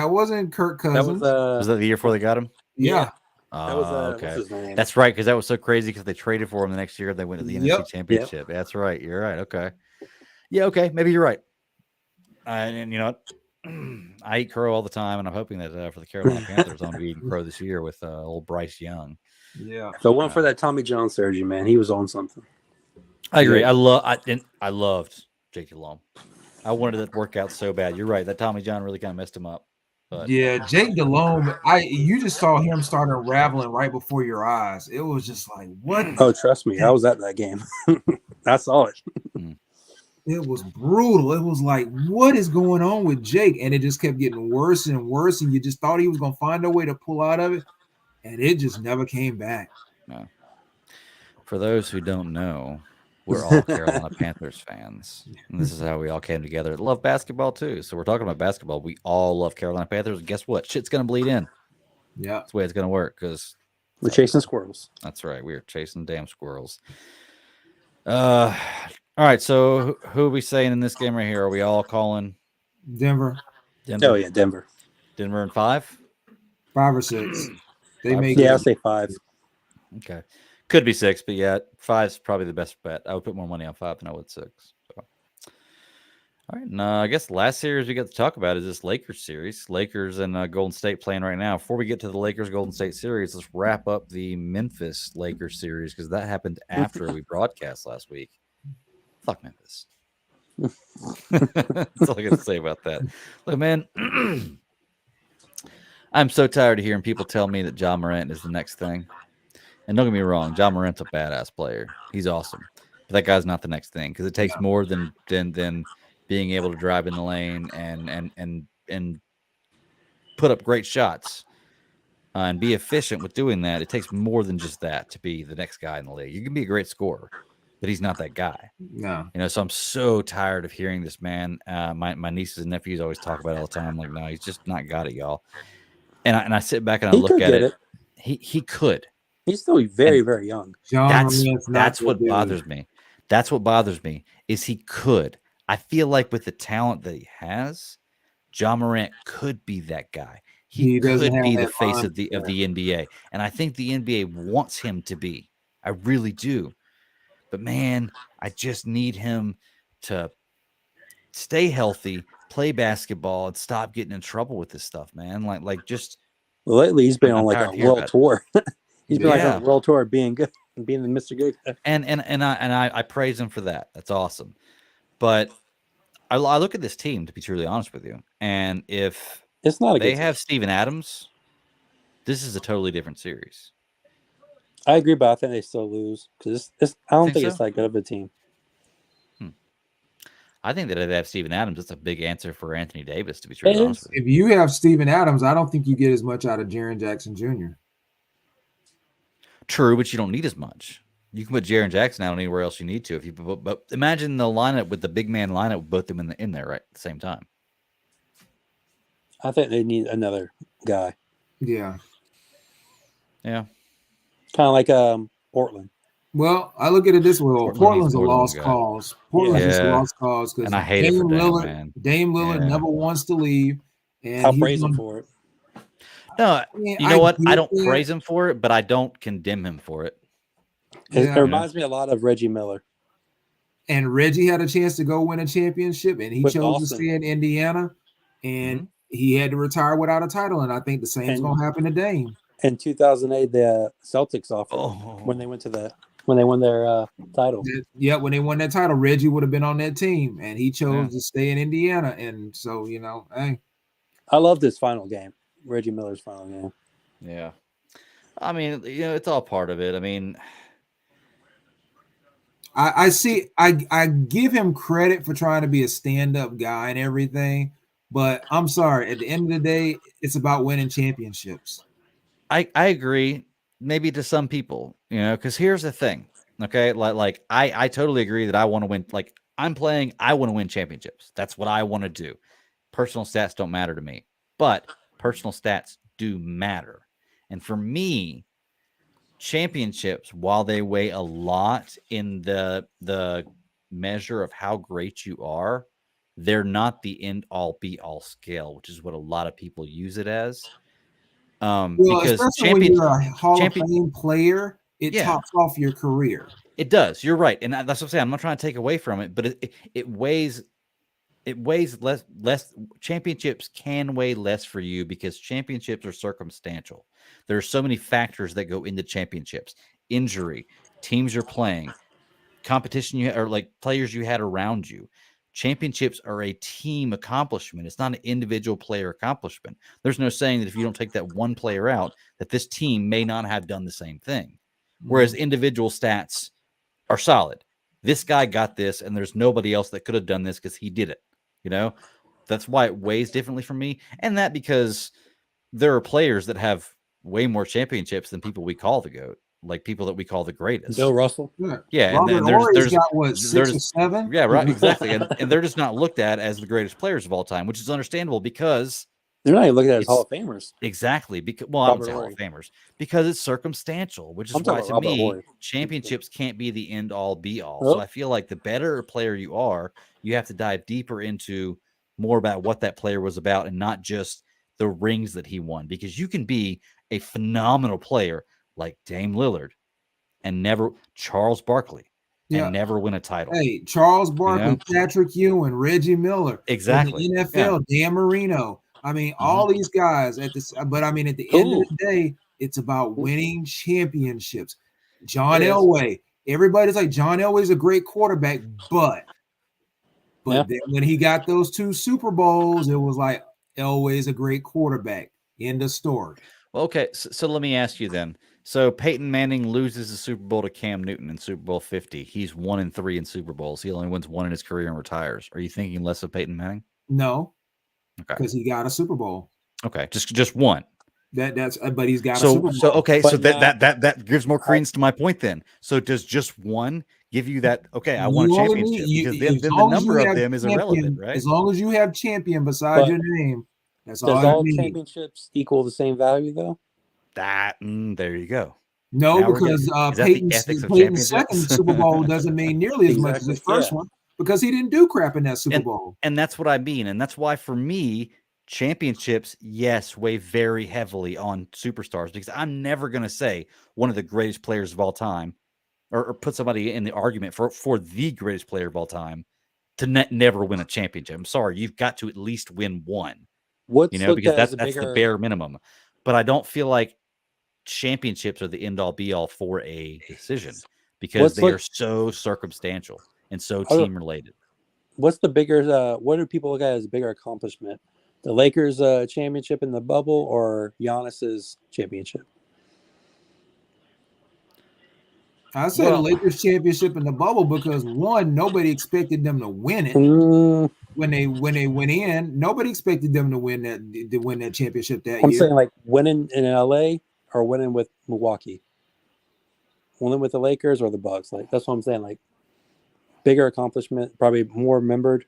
wasn't Kirk That Cousins. was Was that the year before they got him? yeah. that was Okay. what's his name? That's right, because that was so crazy because they traded for him the next year. They went to the Yep. NFC Championship. That's right. You're right. Okay. Yeah, okay. Maybe you're right. And you know what? I eat crow all the time, and I'm hoping that for the Carolina Panthers, I'm going to be eating crow this year with old Bryce Young. Yeah. If it wasn't for that Tommy John surgery, man, he was on something. I agree. Yeah. I loved Jake Delhomme. I wanted it to work out so bad. You're right. That Tommy John really kind of messed him up. But Yeah, Jake Delhomme, you just saw him start unraveling right before your eyes. It was just like, what? Oh, trust me, I was at that game. I saw it. It was brutal. It was like, what is going on with Jake? And it just kept getting worse and worse. And you just thought he was going to find a way to pull out of it. And it just never came back. no. For those who don't know, we're all Carolina Panthers fans. And this is how we all came together. Love basketball too. So we're talking about basketball. We all love Carolina Panthers. And guess what? Shit's going to bleed in. Yeah. That's the way it's going to work because We're chasing squirrels. that's right. We are chasing damn squirrels. All right. So who are we saying in this game right here? Are we all calling Denver, Denver? Oh yeah, Denver. Denver and 5? 5 or 6. They make Yeah, I'll it. say 5. Okay. Could be 6, but yeah, 5's probably the best bet. I would put more money on 5 than I would 6. So. All right. And I guess the last series we got to talk about is this Lakers series. Lakers and Golden State playing right now. Before we get to the Lakers Golden State series, let's wrap up the Memphis Lakers series because that happened after we broadcast last week. Fuck Memphis. That's all I got to say about that. Look, man, I'm so tired of hearing people tell me that Ja Morant is the next thing. And don't get me wrong, Ja Morant's a badass player. He's awesome. But that guy's not the next thing because it takes more than being able to drive in the lane and put up great shots and be efficient with doing that. It takes more than just that to be the next guy in the league. You can be a great scorer, but he's not that guy. No. You know, so I'm so tired of hearing this man. My nieces and nephews always talk about it all the time. Like, no, he's just not got it, y'all. And I sit back and I He look could at get it. He could. He's still very, very young. John That's Morant's not that's the what dude. bothers me. That's what bothers me is he could. I feel like with the talent that he has, Ja Morant could be that guy. He doesn't could have be the that face of the NBA, and I think the NBA wants him to be. I really do. But man, I just need him to stay healthy, play basketball, and stop getting in trouble with this stuff, man. Like just Well, lately he's been I'm on like tired a of hearing world about it. tour. He's been like Yeah. on a world tour being good, being the Mr. Good guy. and I praise him for that. That's awesome. But I look at this team, to be truly honest with you, and if It's not a they good have Steven Adams, this is a totally different series. team. I agree, but I think they still lose because I don't Think think so? it's that good of a team. I think that if they have Steven Adams, it's a big answer for Anthony Davis, to be truly It honest is. with you. If you have Steven Adams, I don't think you get as much out of Jaren Jackson Jr. True, but you don't need as much. You can put Jaren Jackson out anywhere else you need to. If you but imagine the lineup with the big man lineup with both of them in there right at the same time. I think they need another guy, Yeah. Yeah. kind of like Portland. Well, I look at it this way. Portland Portland's needs a more than one lost guy. cause. Portland's just a Yeah. lost cause because And I hate it for Dame, man. Dame Lillard Yeah. never wants to leave. And I'll he's praise him gonna- for it. No, mean, you know what? I get don't that. praise him for it, but I don't condemn him for it. It Yeah. reminds me a lot of Reggie Miller. And Reggie had a chance to go win a championship, and he With chose Boston. to stay in Indiana, and he had to retire without a title. And I think the same is And- going to happen to Dame. In 2008, the Celtics offered when they went to when they won their title. Yeah, when they won that title, Reggie would have been on that team, and he chose Yeah. to stay in Indiana. And so, hey, I love this final game, Reggie Miller's final game. Yeah. I mean, it's all part of it. I mean, I see. I give him credit for trying to be a stand-up guy and everything, but I'm sorry. At the end of the day, it's about winning championships. I agree. Maybe to some people, because here's the thing. Okay, like I totally agree that I want to win. Like I'm playing, I want to win championships. That's what I want to do. Personal stats don't matter to me, but personal stats do matter. And for me, championships, while they weigh a lot in the measure of how great you are, they're not the end all be all scale, which is what a lot of people use it as. Because especially when you're a Hall of Fame player, it tops off your career. It does. You're right, and that's what I'm saying. I'm not trying to take away from it, but it weighs less. Championships can weigh less for you because championships are circumstantial. There are so many factors that go into championships: injury, teams you're playing, competition you or like players you had around you. Championships are a team accomplishment. It's not an individual player accomplishment. There's no saying that if you don't take that one player out, that this team may not have done the same thing. Whereas individual stats are solid. This guy got this, and there's nobody else that could have done this because he did it. That's why it weighs differently for me. And that because there are players that have way more championships than people we call the GOAT, like people that we call the greatest. Bill Russell. Yeah. And there's got what, 6 or 7? Yeah, right. Exactly. and they're just not looked at as the greatest players of all time, which is understandable because they're not even looking at as Hall of Famers. Exactly. Because I would say Hall of Famers because it's circumstantial, which is why to me championships can't be the end all be all. So I feel like the better a player you are, you have to dive deeper into more about what that player was about and not just the rings that he won, because you can be a phenomenal player like Dame Lillard and never Charles Barkley and never win a title. Hey, Charles Barkley, Patrick Ewing, Reggie Miller, exactly. In the NFL, Dan Marino. I mean, all these guys but I mean, at the end of the day, it's about winning championships. John Elway, everybody's like, John Elway's a great quarterback, but then when he got those 2 Super Bowls, it was like Elway's a great quarterback. End of story. Well, okay, so let me ask you then. So Peyton Manning loses the Super Bowl to Cam Newton in Super Bowl 50. He's 1-3 in Super Bowls. He only wins 1 in his career and retires. Are you thinking less of Peyton Manning? No. Okay. Because he got a Super Bowl. Okay, just one. But he's got a Super Bowl. So okay, so that gives more credence to my point then. So does just one give you that? Okay, I want a championship because then the number of them is irrelevant, right? As long as you have champion beside your name, that's all. Does all championships equal the same value though? There you go. No, now because Peyton's second Super Bowl doesn't mean nearly as much as his first one because he didn't do crap in that Super Bowl. And that's what I mean. And that's why for me, championships, yes, weigh very heavily on superstars because I'm never going to say one of the greatest players of all time or put somebody in the argument for the greatest player of all time to never win a championship. I'm sorry. You've got to at least win one, because that's the bare minimum. But I don't feel like championships are the end all be all for a decision because they are so circumstantial and so team related. What's the bigger, what do people look at as a bigger accomplishment? The Lakers championship in the bubble or Giannis's championship? I say the Lakers championship in the bubble because one, nobody expected them to win it when they went in. Nobody expected them to win that championship that year. I'm saying like winning in LA or winning with Milwaukee, winning with the Lakers or the Bucks. Like that's what I'm saying. Like bigger accomplishment, probably more remembered.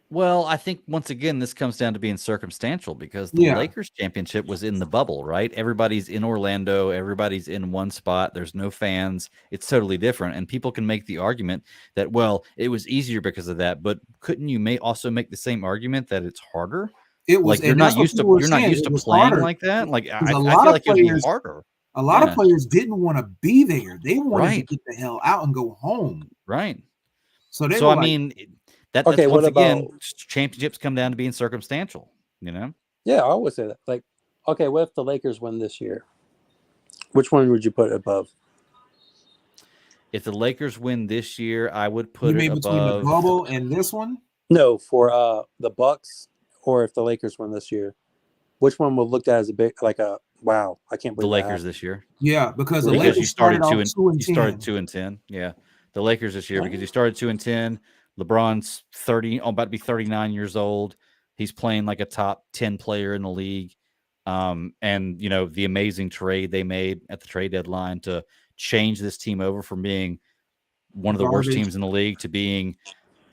Well, I think once again, this comes down to being circumstantial because the Lakers championship was in the bubble, right? Everybody's in Orlando. Everybody's in one spot. There's no fans. It's totally different. And people can make the argument that, well, it was easier because of that. But couldn't you also make the same argument that it's harder? It was like you're not used to playing harder. Like that. Like I feel like it would be harder. A lot of players didn't want to be there. They wanted to get the hell out and go home. Right. So I mean. That's once again, championships come down to being circumstantial, Yeah, I always say that. Like, okay, what if the Lakers win this year? Which one would you put above? If the Lakers win this year, I would put it above between the bubble and this one. No, for the Bucks, or if the Lakers win this year. which one was looked at as a big like a wow? I can't The believe that Lakers happened. this year. Yeah, because the Because Lakers You started off 2 and 2 and you 10. started 2-10. Yeah, the Lakers this year because you started 2-10. LeBron's 30, about to be 39 years old. He's playing like a top 10 player in the league. And you know the amazing trade they made at the trade deadline to change this team over from being one of the worst Garbage. teams in the league to being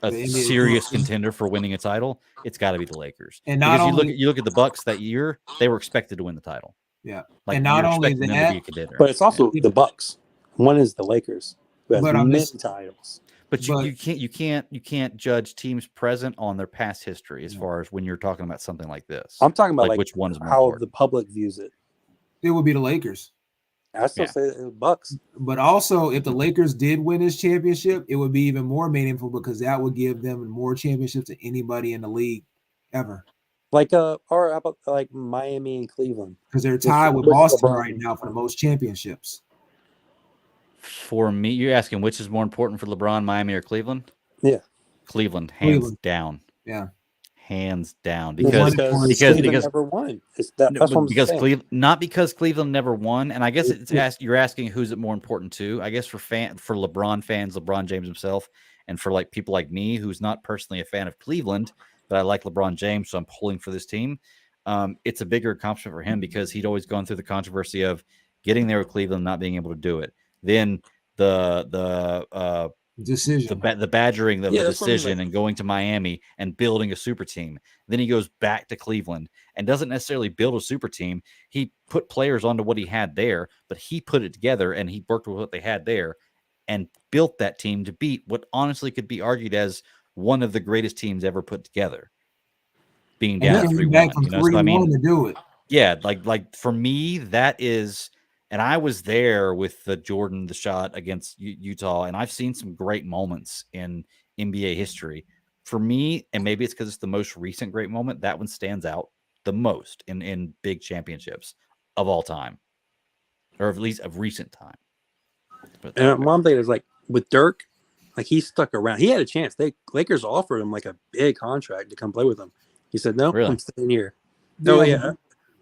a The NBA serious champions. contender for winning a title. It's got to be the Lakers. And not because only- you look at the Bucks that year, they were expected to win the title. Yeah, Like and not you're only expecting them that, to be a contender. But it's also the Bucks. One is the Lakers, who has But I'm many just- titles. But you can't judge teams present on their past history as far as when you're talking about something like this. I'm talking about like which one is more how important. the public views it. it would be the Lakers. I still Yeah. say the Bucks. But also, if the Lakers did win this championship, it would be even more meaningful because that would give them more championships than anybody in the league ever. Like or how about like Miami and Cleveland? Because they're tied with with Boston LeBron. right now for the most championships. For me, you're asking which is more important for LeBron, Miami or Cleveland? Yeah. Cleveland, hands Cleveland. down. Yeah. Hands down. Because Because Cleveland never won. That's what I'm because saying. Cleveland, not because Cleveland never won, and I guess you're asking who's it more important to. I guess for LeBron fans, LeBron James himself, and for like people like me who's not personally a fan of Cleveland, but I like LeBron James, so I'm pulling for this team. It's a bigger accomplishment for him because he'd always gone through the controversy of getting there with Cleveland, not being able to do it. Then the Decision. the badgering of the that's what I'm decision like. and going to Miami and building a super team. Then he goes back to Cleveland and doesn't necessarily build a super team. He put players onto what he had there, but he put it together and he worked with what they had there and built that team to beat what honestly could be argued as one of the greatest teams ever put together. Being And down then 3-1. back from You know? So, I 3-1 mean, to do it. yeah, like for me, that is, and I was there with the Jordan, the shot against Utah, and I've seen some great moments in NBA history. For me, and maybe it's because it's the most recent great moment, that one stands out the most in big championships of all time, or at least of recent time. But And one thing is like with Dirk, like he stuck around. He had a chance. Lakers offered him like a big contract to come play with them. He said, "No, Really? I'm staying here." No, yeah.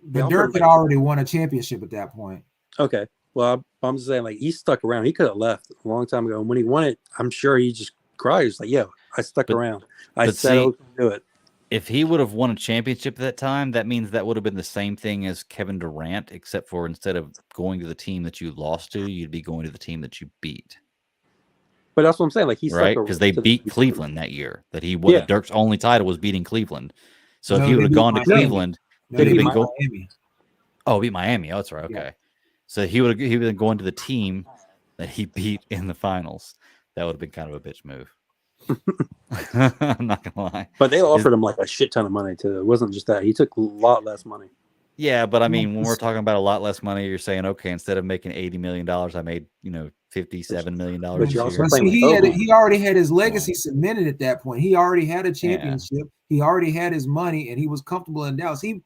But Yeah, Dirk had already won a championship at that point. Okay. Well, I'm just saying, like, he stuck around. He could have left a long time ago. And when he won it, I'm sure he just cried. He's like, yo, I stuck around. I but said I was going to do it. if he would have won a championship at that time, that means that would have been the same thing as Kevin Durant, except for instead of going to the team that you lost to, you'd be going to the team that you beat. But that's what I'm saying. Like, he Right? stuck Because they to the- beat Cleveland that year. That he won. Yeah. Dirk's only title was beating Cleveland. So No, if he would they have beat gone to Miami. Cleveland, No, Did they he beat beat go- Miami. oh, beat Miami. Oh, that's right. Okay. Yeah. So he would have been going to the team that he beat in the finals. That would have been kind of a bitch move. I'm not gonna lie. But they offered him like a shit ton of money, too. It wasn't just that. He took a lot less money. Yeah, but I mean, when we're talking about a lot less money, you're saying, okay, instead of making $80 million, I made, $57 million But this you're year. also But playing see, with Kobe. he already had his legacy cemented at that point. He already had a championship. He already had his money, and he was comfortable in Dallas. He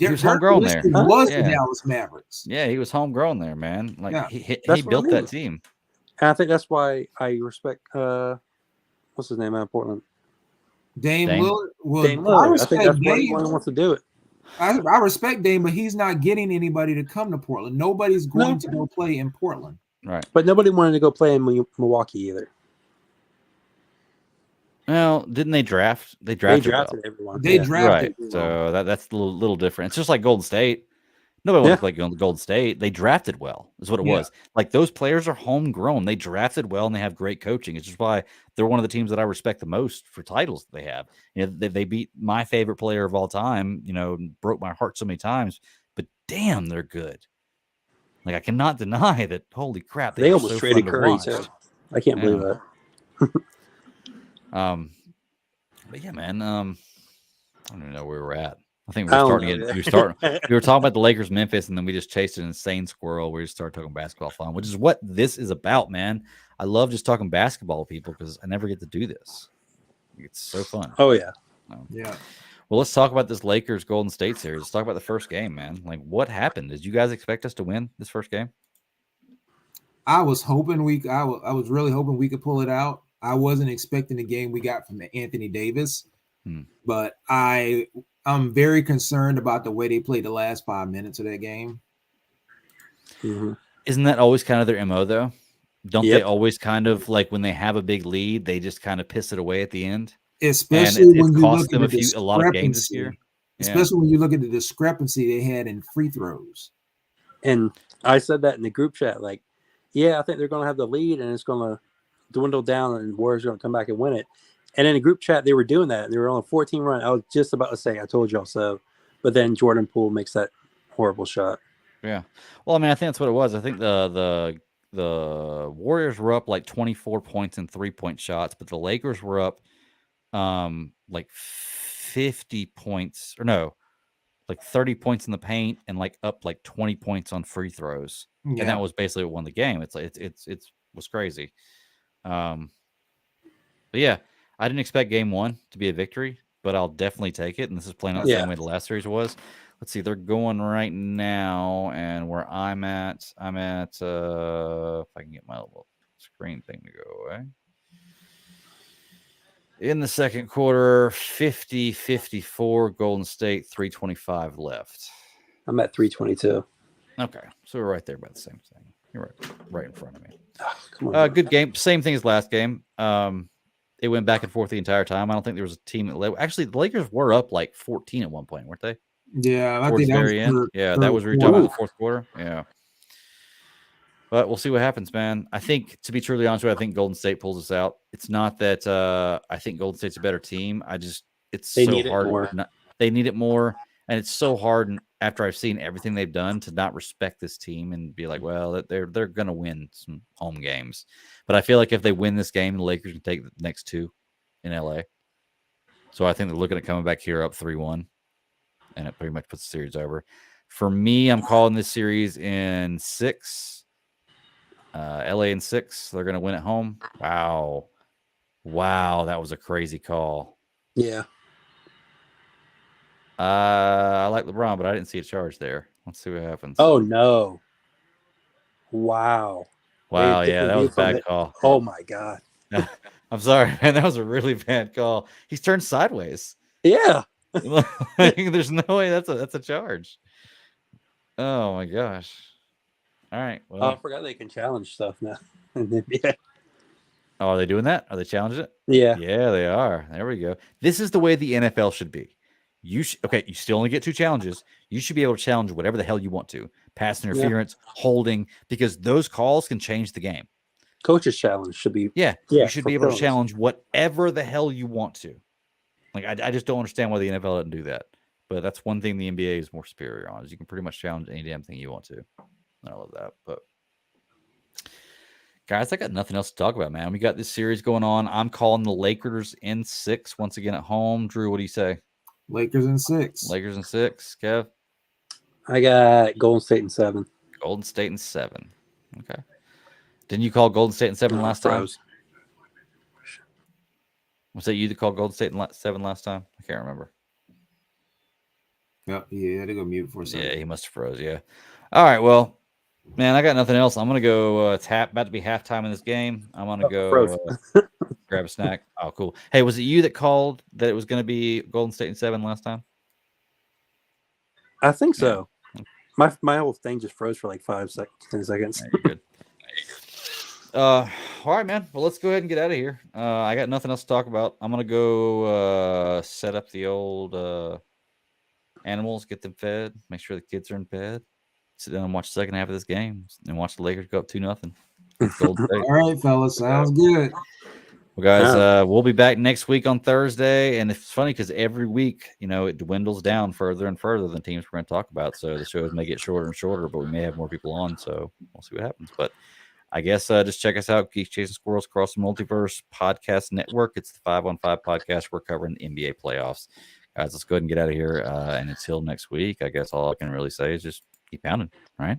was homegrown there. Was Yeah. the Dallas Mavericks. Yeah, he was homegrown there, man. Like Yeah. he That's what I built mean. that team. And I think that's why I respect, what's his name out of Portland? Dame Dame. Lillard. Well, Dame I Lillard. I respect think that's why he Dame. wants to do it. I respect Dame, but he's not getting anybody to come to Portland. Nobody's going to go play in Portland. Right. But nobody wanted to go play in Milwaukee either. Well, didn't they draft? They They drafted. drafted well. everyone. They Yeah. drafted. Right. So that's a little different. It's just like Golden State. Nobody wants to play Golden State. They drafted well, is what it Yeah. was. Like those players are homegrown. They drafted well and they have great coaching. It's just why they're one of the teams that I respect the most for titles that they have. They beat my favorite player of all time, broke my heart so many times, but damn, they're good. Like I cannot deny that. Holy crap. They are almost so traded fun to Curry, watch. too. I can't believe that. But yeah, man, I don't even know where we're at. I think I we're don't starting know, to man. we were talking about the Lakers, Memphis, and then we just chased an insane squirrel. We just started talking basketball fun, which is what this is about, man. I love just talking basketball with people because I never get to do this. It's so fun. Oh, yeah. Yeah. Well, let's talk about this Lakers Golden State series. Let's talk about the first game, man. Like, what happened? Did you guys expect us to win this first game? I was hoping I was really hoping we could pull it out. I wasn't expecting the game we got from Anthony Davis, but I I'm very concerned about the way they played the last 5 minutes of that game. Mhm. Isn't that always kind of their MO though? Don't they Yep. always kind of like when they have a big lead, they just kind of piss it away at the end? Especially And it's when you cost look them at the a lot of games this year. discrepancy. Yeah. Especially when you look at the discrepancy they had in free throws. And I said that in the group chat, like, yeah, I think they're going to have the lead and it's going to dwindle down and Warriors are going to come back and win it. And in the group chat, they were doing that. They were on a 14 run. I was just about to say, I told y'all so. But then Jordan Poole makes that horrible shot. Yeah. Well, I mean, I think that's what it was. I think the Warriors were up like 24 points in 3-point shots, but the Lakers were up like 50 points or no, like 30 points in the paint and like up like 20 points on free throws. And that was basically what won the game. It's like it was crazy. But yeah, I didn't expect game one to be a victory, but I'll definitely take it. And this is playing out the same way the last series was. Let's see, they're going right now, and where I'm at if I can get my little screen thing to go away. In the second quarter, 50-54, Golden State, 3:25 left. I'm at 322. Okay, so we're right there about the same thing. You're right in front of me. Oh, come on. Good game. Same thing as last game. It went back and forth the entire time. I don't think there was a team that led. Actually, the Lakers were up like 14 at one point, weren't they? Yeah, I Towards think the that was very end. third- Yeah, third that was where you're talking quarter. about the fourth quarter. Yeah. But we'll see what happens, man. I think, to be truly honest with you, I think Golden State pulls us out. It's not that I think Golden State's a better team. It's They so need it hard. more. They need it more. And it's so hard after I've seen everything they've done to not respect this team and be like, well, they're going to win some home games. But I feel like if they win this game, the Lakers can take the next two in LA. So I think they're looking at coming back here up 3-1. And it pretty much puts the series over. For me, I'm calling this series in 6. LA in 6. They're going to win at home. Wow, that was a crazy call. Yeah. I like LeBron, but I didn't see a charge there. Let's see what happens. Oh, no. Wow. Yeah, that was a bad call. Oh, my God. I'm sorry, man. That was a really bad call. He's turned sideways. Yeah. There's no way that's a charge. Oh my gosh. All right. Well, I forgot they can challenge stuff now. Yeah. oh, are they doing that? Are they challenging it? Yeah. Yeah, they are. There we go. This is the way the NFL should be. You still only get 2 challenges. You should be able to challenge whatever the hell you want to. Pass interference, holding, because those calls can change the game. Coach's challenge should be. Yeah, Yeah, you should for be able to pros. challenge whatever the hell you want to. Like, I just don't understand why the NFL doesn't do that. But that's one thing the NBA is more superior on, is you can pretty much challenge any damn thing you want to. I love that. But guys, I got nothing else to talk about, man. We got this series going on. I'm calling the Lakers in 6 once again at home. Drew, what do you say? Lakers in 6. Lakers in 6. Kev? I got Golden State in 7. Golden State in 7. Okay. Didn't you call Golden State in 7 last time? Pros. Was that you that called Golden State in 7 last time? I can't remember. Yep, yeah, they go mute for a second. Yeah, he must have froze. Yeah. All right. Well, man, I got nothing else. I'm gonna go. It's about to be halftime in this game. I'm gonna go grab a snack. Oh, cool. Hey, was it you that called that it was gonna be Golden State in 7 last time? I think so. My whole thing just froze for like 10 seconds. Yeah, you're good. All right, man. Well, let's go ahead and get out of here. I got nothing else to talk about. I'm gonna go set up the old animals, get them fed, make sure the kids are in bed, sit down and watch the second half of this game, and watch the Lakers go up 2-0. Golden State. All right, fellas, sounds good. Well, guys, we'll be back next week on Thursday, and it's funny because every week, it dwindles down further and further than teams we're going to talk about. So the shows may get shorter and shorter, but we may have more people on. So we'll see what happens. But I guess just check us out, Geeks Chasing Squirrels Across the Multiverse Podcast Network. It's the 5-on-5 podcast. We're covering the NBA playoffs. Guys, let's go ahead and get out of here. And until next week, I guess all I can really say is just keep pounding. All right.